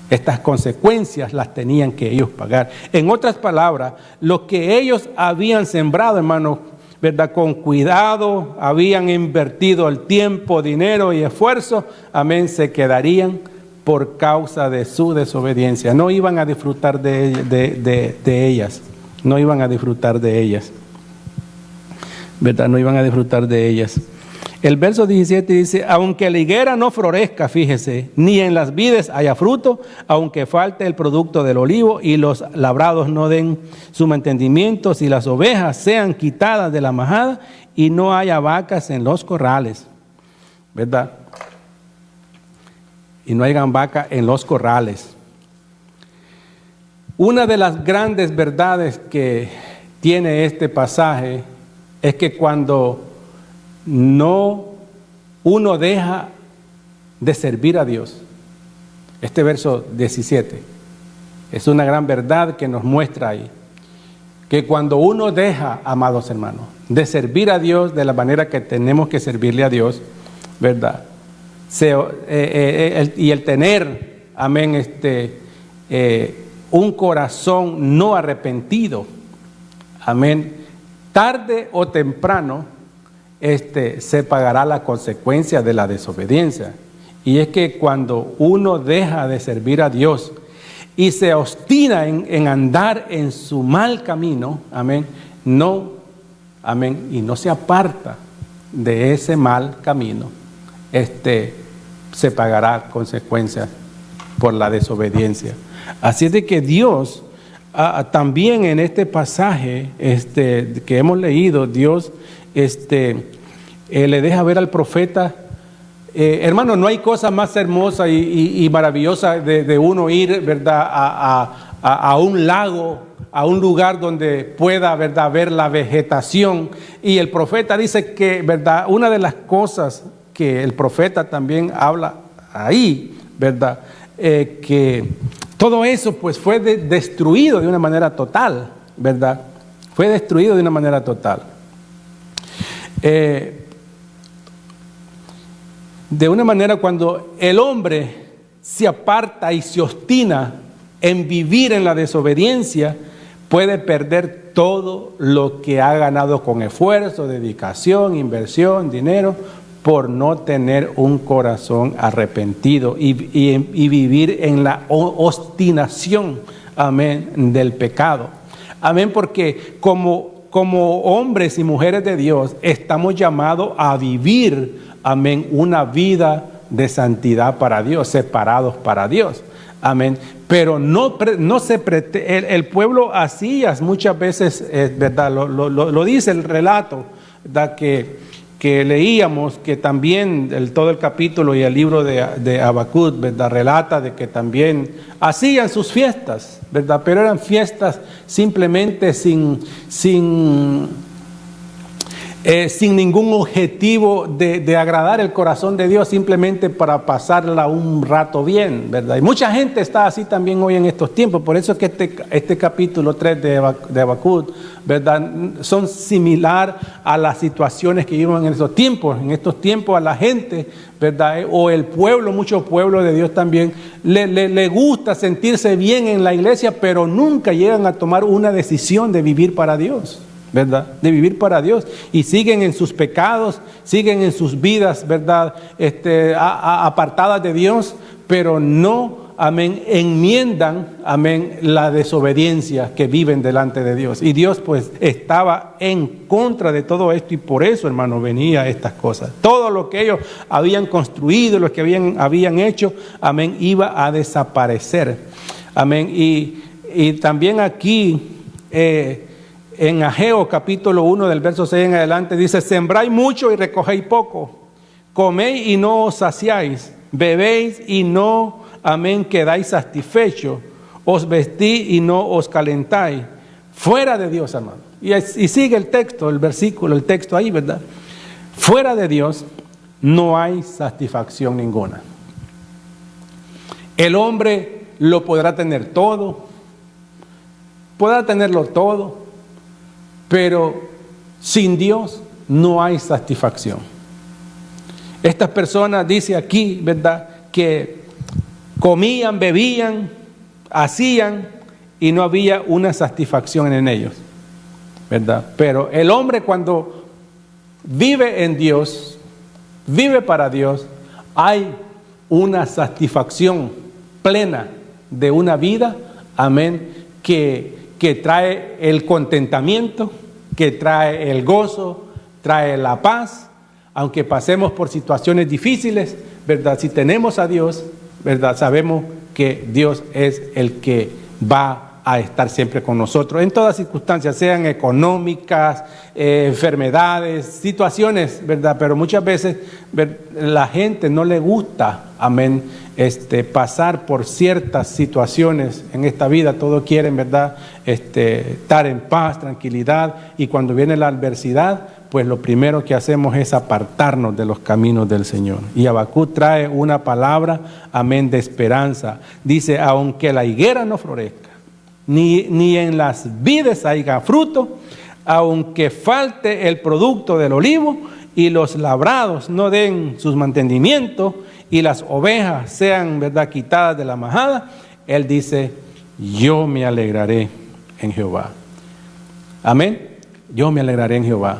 Estas consecuencias las tenían que ellos pagar. En otras palabras, lo que ellos habían sembrado, hermanos, ¿verdad?, con cuidado, habían invertido el tiempo, dinero y esfuerzo, amén, se quedarían por causa de su desobediencia. No iban a disfrutar de ellas. No iban a disfrutar de ellas, ¿verdad? No iban a disfrutar de ellas. El verso 17 dice, aunque la higuera no florezca, fíjese, ni en las vides haya fruto, aunque falte el producto del olivo y los labrados no den su mantenimiento, si las ovejas sean quitadas de la majada y no haya vacas en los corrales, ¿verdad? Y no hayan vacas en los corrales. Una de las grandes verdades que tiene este pasaje es que cuando uno deja de servir a Dios, este verso 17 es una gran verdad que nos muestra ahí, que cuando uno deja, amados hermanos, de servir a Dios de la manera que tenemos que servirle a Dios, ¿verdad? Y el tener, amén, un corazón no arrepentido, amén, tarde o temprano se pagará la consecuencia de la desobediencia. Y es que cuando uno deja de servir a Dios y se obstina en andar en su mal camino, amén, y no se aparta de ese mal camino, se pagará consecuencias por la desobediencia. Así es de que Dios, también en este pasaje que hemos leído, Dios le deja ver al profeta, hermano, no hay cosa más hermosa y maravillosa de uno ir, ¿verdad?, a un lago, a un lugar donde pueda, ¿verdad?, ver la vegetación. Y el profeta dice que, ¿verdad?, una de las cosas que el profeta también habla ahí, ¿verdad?, que todo eso pues fue destruido de una manera total, ¿verdad? Fue destruido de una manera total. De una manera, cuando el hombre se aparta y se obstina en vivir en la desobediencia, puede perder todo lo que ha ganado con esfuerzo, dedicación, inversión, dinero, por no tener un corazón arrepentido y vivir en la obstinación, amén, del pecado. Amén, porque como hombres y mujeres de Dios estamos llamados a vivir, amén, una vida de santidad para Dios, separados para Dios. Amén. Pero el pueblo hacía muchas veces, ¿verdad? Lo dice el relato, ¿verdad?, que leíamos, que también todo el capítulo y el libro de Habacuc, ¿verdad?, relata de que también hacían sus fiestas, ¿verdad?, pero eran fiestas simplemente sin ningún objetivo de agradar el corazón de Dios, simplemente para pasarla un rato bien, ¿verdad? Y mucha gente está así también hoy en estos tiempos. Por eso es que este capítulo 3 de Habacuc, ¿verdad?, son similar a las situaciones que viven en estos tiempos. En estos tiempos a la gente, ¿verdad?, o el pueblo, mucho pueblo de Dios también, le gusta sentirse bien en la iglesia, pero nunca llegan a tomar una decisión de vivir para Dios, ¿verdad?, de vivir para Dios, y siguen en sus pecados, siguen en sus vidas, ¿verdad?, apartadas de Dios, pero no, amén, enmiendan, amén, la desobediencia que viven delante de Dios. Y Dios pues estaba en contra de todo esto, y por eso, hermano, venía estas cosas. Todo lo que ellos habían construido, lo que habían hecho, amén, iba a desaparecer. Amén. Y también aquí en Ageo capítulo 1 del verso 6 en adelante dice: sembráis mucho y recogéis poco, coméis y no os saciáis, bebéis y no, amén, quedáis satisfechos, os vestí y no os calentáis. Fuera de Dios, hermano. Y sigue el texto, el versículo, el texto ahí, ¿verdad? Fuera de Dios no hay satisfacción ninguna. El hombre lo podrá tener todo, podrá tenerlo todo, pero sin Dios no hay satisfacción. Estas personas, dice aquí, ¿verdad?, que comían, bebían, hacían y no había una satisfacción en ellos, ¿verdad? Pero el hombre, cuando vive en Dios, vive para Dios, hay una satisfacción plena de una vida, amén, que trae el contentamiento, que trae el gozo, trae la paz, aunque pasemos por situaciones difíciles, ¿verdad? Si tenemos a Dios, ¿verdad?, sabemos que Dios es el que va a estar siempre con nosotros, en todas circunstancias, sean económicas, enfermedades, situaciones, ¿verdad? Pero muchas veces la gente no le gusta, amén, pasar por ciertas situaciones en esta vida. Todos quieren, ¿verdad?, estar en paz, tranquilidad, y cuando viene la adversidad, pues lo primero que hacemos es apartarnos de los caminos del Señor. Y Habacuc trae una palabra, amén, de esperanza. Dice, aunque la higuera no florezca, ni en las vides haya fruto, aunque falte el producto del olivo y los labrados no den sus mantenimientos y las ovejas sean, ¿verdad?, quitadas de la majada, él dice, yo me alegraré en Jehová. Amén. Yo me alegraré en Jehová.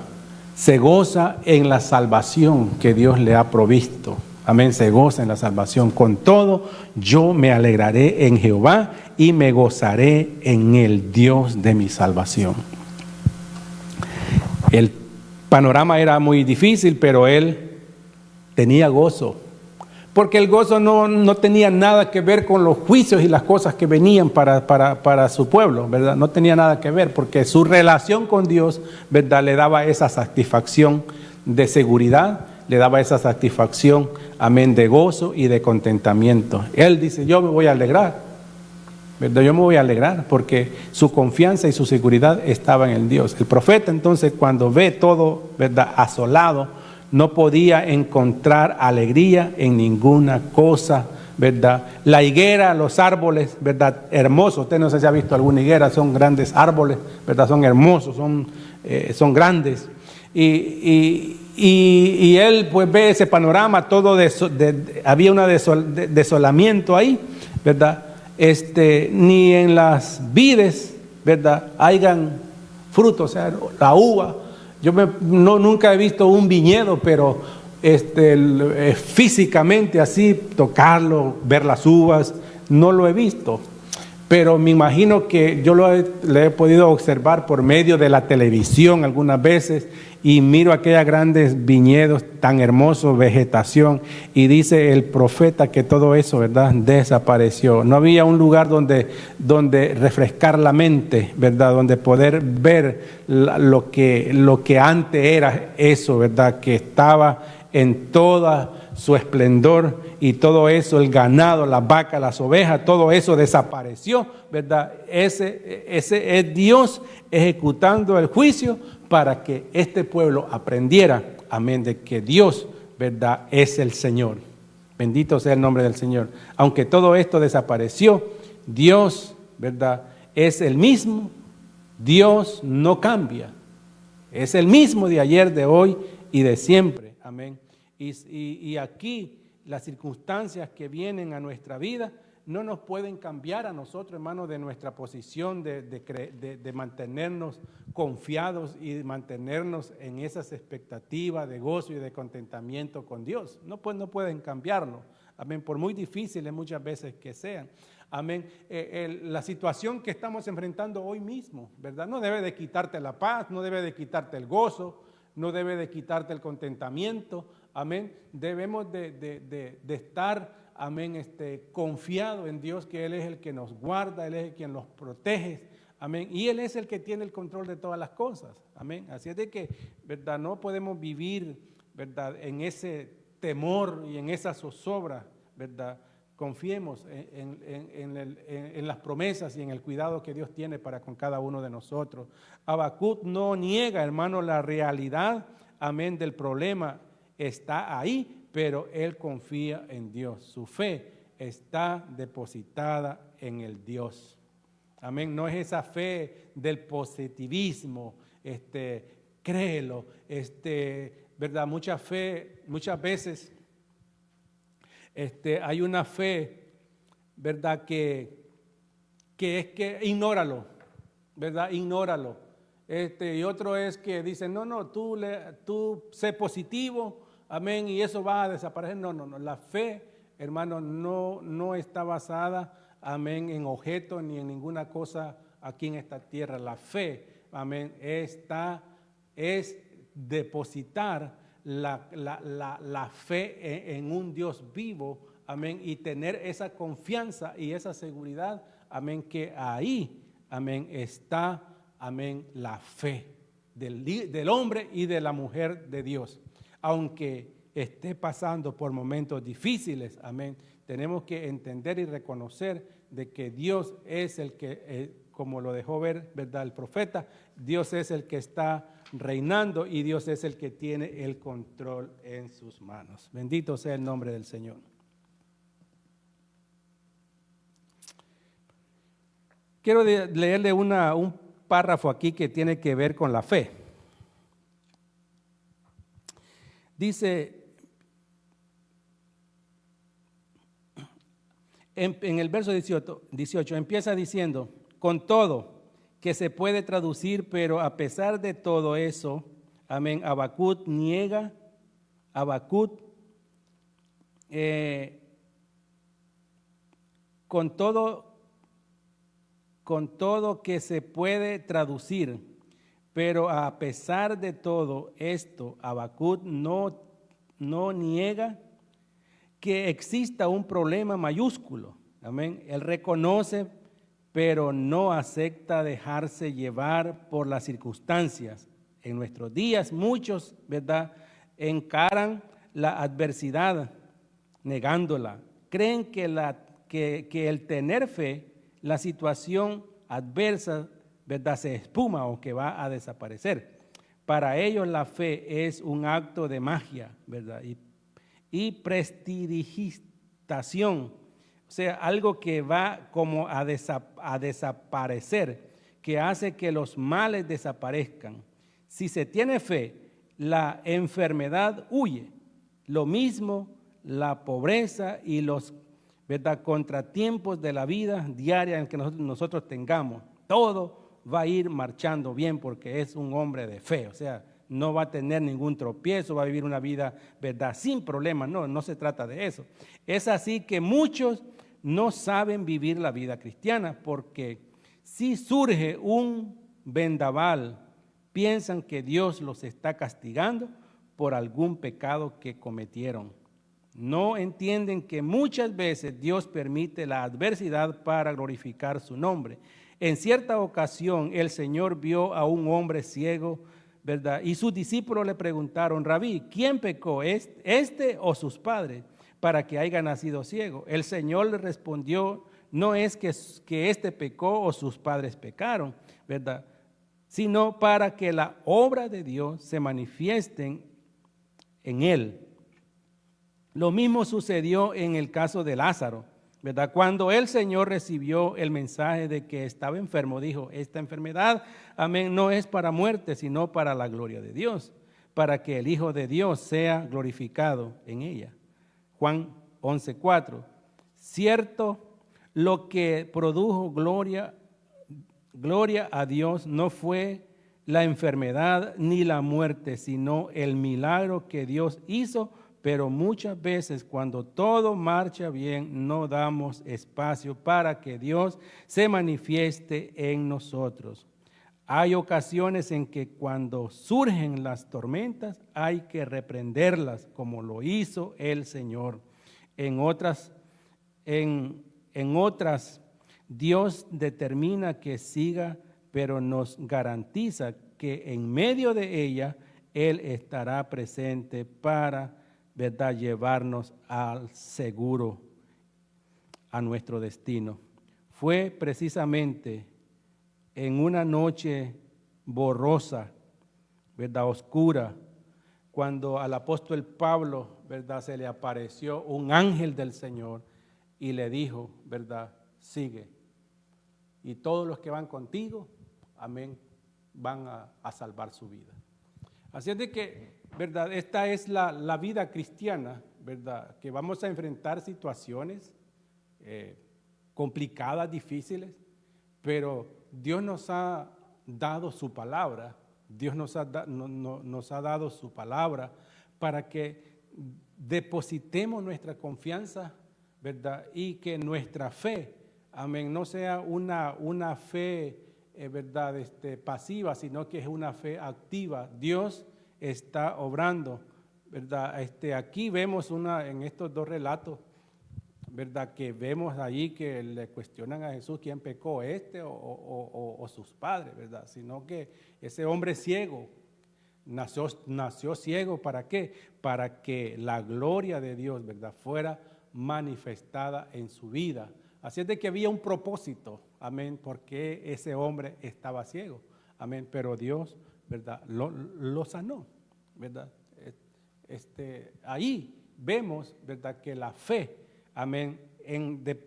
Se goza en la salvación que Dios le ha provisto. Amén, se goza en la salvación. Con todo, yo me alegraré en Jehová y me gozaré en el Dios de mi salvación. El panorama era muy difícil, pero él tenía gozo. Porque el gozo no tenía nada que ver con los juicios y las cosas que venían para su pueblo, ¿verdad? No tenía nada que ver, porque su relación con Dios, ¿verdad?, le daba esa satisfacción de seguridad, le daba esa satisfacción, amén, de gozo y de contentamiento. Él dice, yo me voy a alegrar, ¿verdad? Yo me voy a alegrar, porque su confianza y su seguridad estaba en el Dios. El profeta, entonces, cuando ve todo, ¿verdad?, asolado, no podía encontrar alegría en ninguna cosa, ¿verdad? La higuera, los árboles, ¿verdad?, hermosos. Usted no sé si ha visto alguna higuera, son grandes árboles, ¿verdad? Son hermosos, son grandes. Y él pues ve ese panorama, todo había un desolamiento ahí, ¿verdad? Ni en las vides, ¿verdad?, hayan frutos, o sea, la uva. Yo nunca he visto un viñedo, pero físicamente así, tocarlo, ver las uvas, no lo he visto. Pero me imagino que yo le he podido observar por medio de la televisión algunas veces, y miro aquellos grandes viñedos tan hermosos, vegetación, y dice el profeta que todo eso, ¿verdad?, desapareció. No había un lugar donde refrescar la mente, ¿verdad?, donde poder ver lo que antes era eso, ¿verdad?, que estaba en toda su esplendor, y todo eso, el ganado, las vacas, las ovejas, todo eso desapareció, ¿verdad? Ese es Dios ejecutando el juicio para que este pueblo aprendiera, amén, de que Dios, ¿verdad?, es el Señor. Bendito sea el nombre del Señor. Aunque todo esto desapareció, Dios, ¿verdad?, es el mismo. Dios no cambia. Es el mismo de ayer, de hoy y de siempre. Amén. Y aquí las circunstancias que vienen a nuestra vida no nos pueden cambiar a nosotros, hermanos, de nuestra posición de mantenernos confiados y de mantenernos en esas expectativas de gozo y de contentamiento con Dios. No pueden cambiarlo. Amén. Por muy difíciles muchas veces que sean. Amén. La situación que estamos enfrentando hoy mismo, ¿verdad?, no debe de quitarte la paz, no debe de quitarte el gozo, no debe de quitarte el contentamiento. Amén. Debemos de estar, amén, confiado en Dios, que Él es el que nos guarda, Él es el quien nos protege. Amén. Y Él es el que tiene el control de todas las cosas. Amén. Así es de que, ¿verdad?, no podemos vivir, ¿verdad?, en ese temor y en esa zozobra, ¿verdad?, Confiemos en las promesas y en el cuidado que Dios tiene para con cada uno de nosotros. Habacuc no niega, hermano, la realidad, amén, del problema está ahí, pero él confía en Dios. Su fe está depositada en el Dios. Amén. No es esa fe del positivismo, créelo, ¿verdad? Mucha fe, muchas veces hay una fe, ¿verdad? Que es que ignóralo, ¿verdad? Ignóralo. Y otro es que dicen, no, tú sé positivo, amén, y eso va a desaparecer. No. La fe, hermano, no está basada, amén, en objetos ni en ninguna cosa aquí en esta tierra. La fe, amén, es depositar la fe en un Dios vivo, amén, y tener esa confianza y esa seguridad, amén, que ahí, amén, está, amén, la fe del hombre y de la mujer de Dios. Aunque esté pasando por momentos difíciles, amén, tenemos que entender y reconocer de que Dios es el que, como lo dejó ver, ¿verdad?, el profeta, Dios es el que está reinando y Dios es el que tiene el control en sus manos. Bendito sea el nombre del Señor. Quiero leerle un párrafo aquí que tiene que ver con la fe. Dice, en el verso 18 empieza diciendo, con todo, que se puede traducir, pero a pesar de todo eso, amén, Habacuc niega, con todo que se puede traducir, pero a pesar de todo esto, Habacuc no niega que exista un problema mayúsculo, amén, él reconoce, pero no acepta dejarse llevar por las circunstancias. En nuestros días muchos, ¿verdad?, encaran la adversidad negándola. Creen que el tener fe, la situación adversa, ¿verdad?, se espuma o que va a desaparecer. Para ellos la fe es un acto de magia, ¿verdad?, y prestidigitación. O sea, algo que va como a desaparecer, que hace que los males desaparezcan. Si se tiene fe, la enfermedad huye. Lo mismo la pobreza y los, ¿verdad?, contratiempos de la vida diaria en que nosotros tengamos. Todo va a ir marchando bien porque es un hombre de fe. O sea, no va a tener ningún tropiezo, va a vivir una vida, ¿verdad?, sin problemas. No se trata de eso. Es así que muchos no saben vivir la vida cristiana porque si surge un vendaval, piensan que Dios los está castigando por algún pecado que cometieron. No entienden que muchas veces Dios permite la adversidad para glorificar su nombre. En cierta ocasión el Señor vio a un hombre ciego, ¿verdad?, y sus discípulos le preguntaron, Rabí, ¿quién pecó, este o sus padres, para que haya nacido ciego? El Señor le respondió, no es que este pecó o sus padres pecaron, ¿verdad?, sino para que la obra de Dios se manifieste en él. Lo mismo sucedió en el caso de Lázaro, ¿verdad? Cuando el Señor recibió el mensaje de que estaba enfermo, dijo, esta enfermedad, amén, no es para muerte, sino para la gloria de Dios, para que el Hijo de Dios sea glorificado en ella. Juan 11:4. Cierto, lo que produjo gloria a Dios no fue la enfermedad ni la muerte, sino el milagro que Dios hizo, pero muchas veces cuando todo marcha bien no damos espacio para que Dios se manifieste en nosotros. Hay ocasiones en que cuando surgen las tormentas hay que reprenderlas como lo hizo el Señor. En otras, Dios determina que siga, pero nos garantiza que en medio de ella Él estará presente para, ¿verdad?, llevarnos al seguro. a nuestro destino. Fue precisamente en una noche borrosa, ¿verdad? Oscura, cuando al apóstol Pablo, ¿verdad? Se le apareció un ángel del Señor y le dijo, ¿verdad? Sigue. Y todos los que van contigo, amén, van a salvar su vida. Así es de que, ¿verdad? Esta es la vida cristiana, ¿verdad? Que vamos a enfrentar situaciones complicadas, difíciles, pero Dios nos ha dado su palabra, Dios nos ha dado su palabra para que depositemos nuestra confianza, ¿verdad? Y que nuestra fe, amén, no sea una fe, ¿verdad? Pasiva, sino que es una fe activa. Dios está obrando, ¿verdad? Aquí vemos en estos dos relatos, ¿verdad? Que vemos allí que le cuestionan a Jesús quién pecó, o sus padres, ¿verdad? Sino que ese hombre ciego nació ciego, ¿para qué? Para que la gloria de Dios, ¿verdad? Fuera manifestada en su vida. Así es de que había un propósito, amén, porque ese hombre estaba ciego, amén, pero Dios, ¿verdad? Lo sanó, ¿verdad? Ahí vemos, ¿verdad? Que la fe, amén,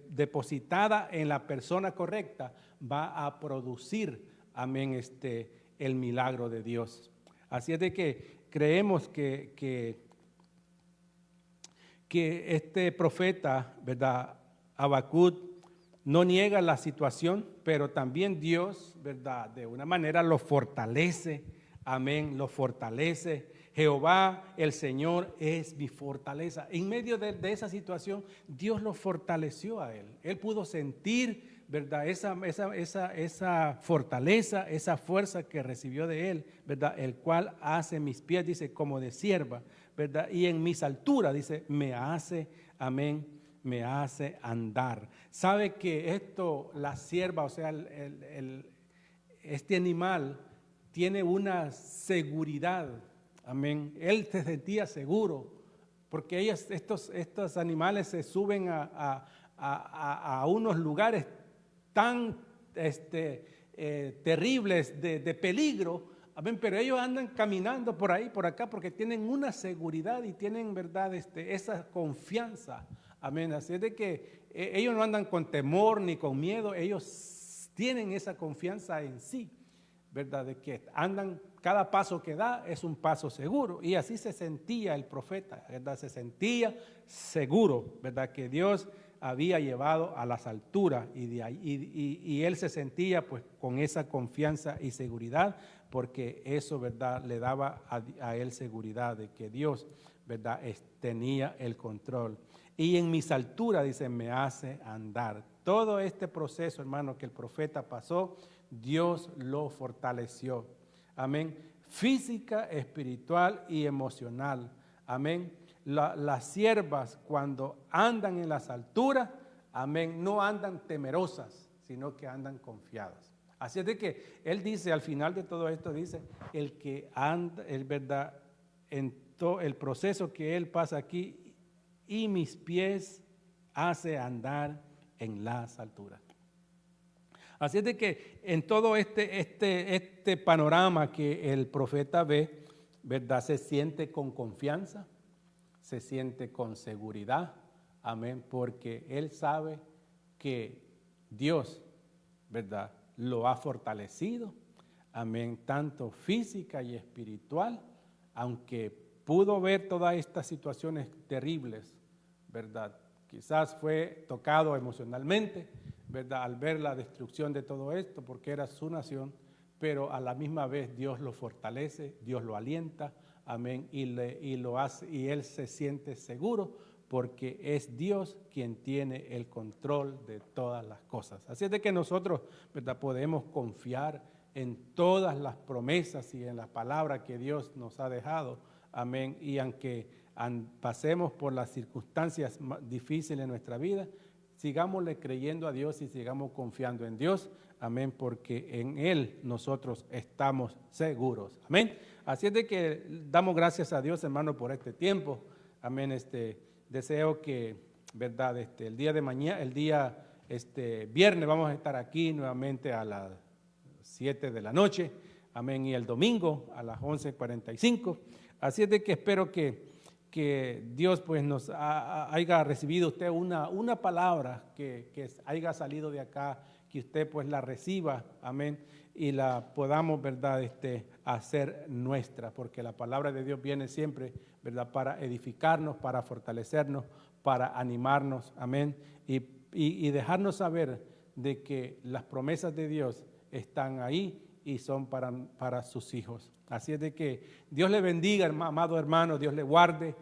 depositada en la persona correcta, va a producir, amén, el milagro de Dios. Así es de que creemos que este profeta, ¿verdad? Habacuc no niega la situación, pero también Dios, ¿verdad? De una manera lo fortalece, amén, lo fortalece. Jehová, el Señor, es mi fortaleza. En medio de esa situación, Dios lo fortaleció a él. Él pudo sentir, ¿verdad? Esa fortaleza, esa fuerza que recibió de él, ¿verdad? El cual hace mis pies, dice, como de sierva, ¿verdad? Y en mis alturas, dice, me hace, amén, me hace andar. Sabe que la sierva, o sea, este animal tiene una seguridad. Amén. Él se sentía seguro, porque estos animales se suben a unos lugares tan terribles de peligro, amén, pero ellos andan caminando por ahí, por acá, porque tienen una seguridad y tienen, ¿verdad? Esa confianza, amén. Así es de que ellos no andan con temor ni con miedo, ellos tienen esa confianza en sí, ¿verdad? De que andan, cada paso que da es un paso seguro. Y así se sentía el profeta, ¿verdad? Se sentía seguro, ¿verdad? Que Dios había llevado a las alturas y él se sentía pues con esa confianza y seguridad, porque eso, ¿verdad? Le daba a él seguridad de que Dios, ¿verdad? Tenía el control. Y en mis alturas, dice, me hace andar. Todo este proceso, hermano, que el profeta pasó, Dios lo fortaleció. Amén. Física, espiritual y emocional. Amén. Las siervas cuando andan en las alturas, amén, no andan temerosas, sino que andan confiadas. Así es de que él dice, al final de todo esto, dice, el que anda, es verdad, en todo el proceso que él pasa aquí, y mis pies hace andar en las alturas. Así es de que en todo este panorama que el profeta ve, ¿verdad? Se siente con confianza, se siente con seguridad, amén, porque él sabe que Dios, ¿verdad? Lo ha fortalecido, amén, tanto física y espiritual, aunque pudo ver todas estas situaciones terribles, ¿verdad? Quizás fue tocado emocionalmente, ¿verdad? Al ver la destrucción de todo esto, porque era su nación, pero a la misma vez Dios lo fortalece, Dios lo alienta, amén, y lo hace, y él se siente seguro, porque es Dios quien tiene el control de todas las cosas. Así es de que nosotros, ¿verdad? Podemos confiar en todas las promesas y en las palabras que Dios nos ha dejado, amén, y aunque pasemos por las circunstancias difíciles en nuestra vida, sigámosle creyendo a Dios y sigamos confiando en Dios, amén, porque en Él nosotros estamos seguros, amén. Así es de que damos gracias a Dios, hermano, por este tiempo, amén. Deseo que ¿verdad? El día de mañana, viernes vamos a estar aquí nuevamente a las 7 de la noche, amén, y el domingo a las 11:45. Así es de que espero que Dios pues nos haya recibido usted una palabra que haya salido de acá, que usted pues la reciba, amén, y la podamos, ¿verdad?, hacer nuestra, porque la palabra de Dios viene siempre, ¿verdad?, para edificarnos, para fortalecernos, para animarnos, amén, y dejarnos saber de que las promesas de Dios están ahí y son para sus hijos. Así es de que Dios le bendiga, amado hermano, Dios le guarde.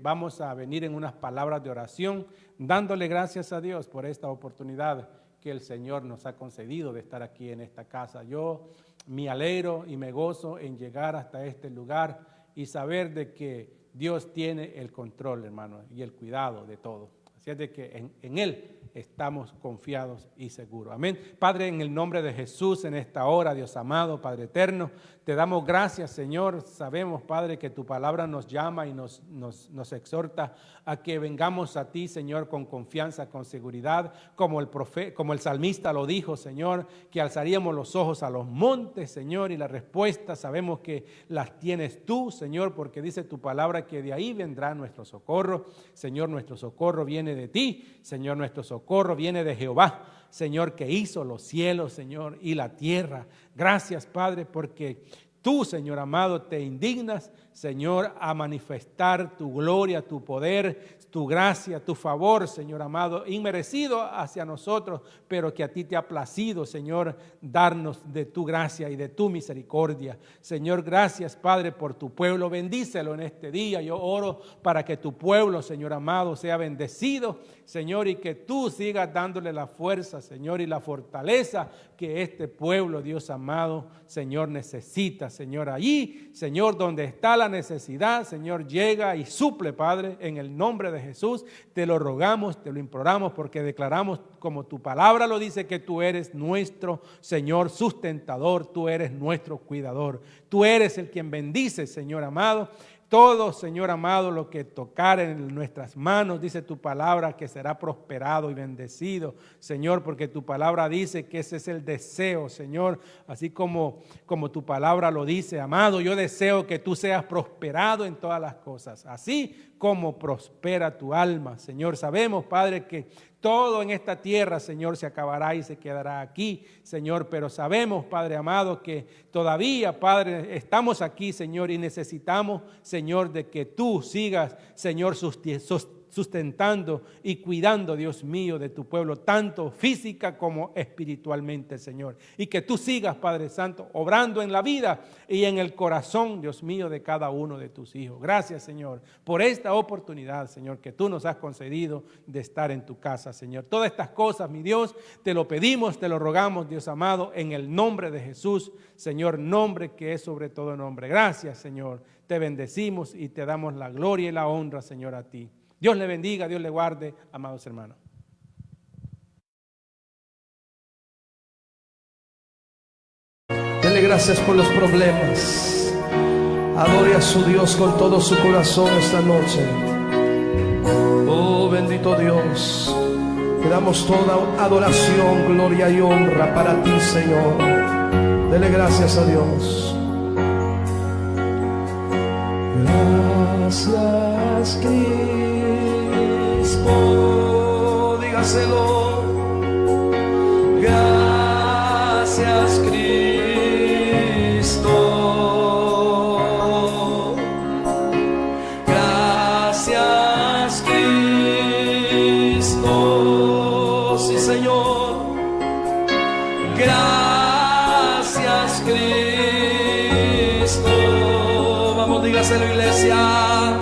Vamos a venir en unas palabras de oración, dándole gracias a Dios por esta oportunidad que el Señor nos ha concedido de estar aquí en esta casa. Yo me alegro y me gozo en llegar hasta este lugar y saber de que Dios tiene el control, hermano, y el cuidado de todo. Así es de que en Él estamos confiados y seguros. Amén. Padre, en el nombre de Jesús, en esta hora, Dios amado, Padre eterno, te damos gracias, Señor. Sabemos, Padre, que tu palabra nos llama y nos exhorta a que vengamos a ti, Señor, con confianza, con seguridad, como el salmista lo dijo, Señor, que alzaríamos los ojos a los montes, Señor, y la respuesta sabemos que las tienes tú, Señor, porque dice tu palabra que de ahí vendrá nuestro socorro. Señor, nuestro socorro viene de ti, Señor, nuestro socorro viene de Jehová, Señor, que hizo los cielos, Señor, y la tierra. Gracias, Padre, porque tú, Señor amado, te indignas, Señor, a manifestar tu gloria, tu poder, tu gracia, tu favor, Señor amado, inmerecido hacia nosotros, pero que a ti te ha placido, Señor, darnos de tu gracia y de tu misericordia. Señor, gracias, Padre, por tu pueblo. Bendícelo en este día. Yo oro para que tu pueblo, Señor amado, sea bendecido, Señor, y que tú sigas dándole la fuerza, Señor, y la fortaleza que este pueblo, Dios amado, Señor, necesita, Señor. Allí, Señor, donde está la necesidad, Señor, llega y suple, Padre, en el nombre de Jesús. Te lo rogamos, te lo imploramos, porque declaramos, como tu palabra lo dice, que tú eres nuestro Señor sustentador, tú eres nuestro cuidador, tú eres el quien bendice, Señor amado. Todo, Señor amado, lo que tocar en nuestras manos, dice tu palabra, que será prosperado y bendecido, Señor, porque tu palabra dice que ese es el deseo, Señor, así como tu palabra lo dice. Amado, yo deseo que tú seas prosperado en todas las cosas, así como prospera tu alma, Señor. Sabemos, Padre, que todo en esta tierra, Señor, se acabará y se quedará aquí, Señor, pero sabemos, Padre amado, que todavía, Padre, estamos aquí, Señor, y necesitamos, Señor, de que tú sigas, Señor, sustentando y cuidando, Dios mío, de tu pueblo, tanto física como espiritualmente, Señor. Y que tú sigas, Padre Santo, obrando en la vida y en el corazón, Dios mío, de cada uno de tus hijos. Gracias, Señor, por esta oportunidad, Señor, que tú nos has concedido de estar en tu casa, Señor. Todas estas cosas, mi Dios, te lo pedimos, te lo rogamos, Dios amado, en el nombre de Jesús, Señor, nombre que es sobre todo nombre. Gracias, Señor. Te bendecimos y te damos la gloria y la honra, Señor, a ti. Dios le bendiga, Dios le guarde, amados hermanos. Dele gracias por los problemas. Adore a su Dios con todo su corazón esta noche. Oh, bendito Dios. Te damos toda adoración, gloria y honra para ti, Señor. Dele gracias a Dios. Gracias, Cristo, dígaselo. Gracias, Cristo. Gracias, Cristo. Sí, Señor. Gracias, Cristo. Vamos, dígaselo, iglesia.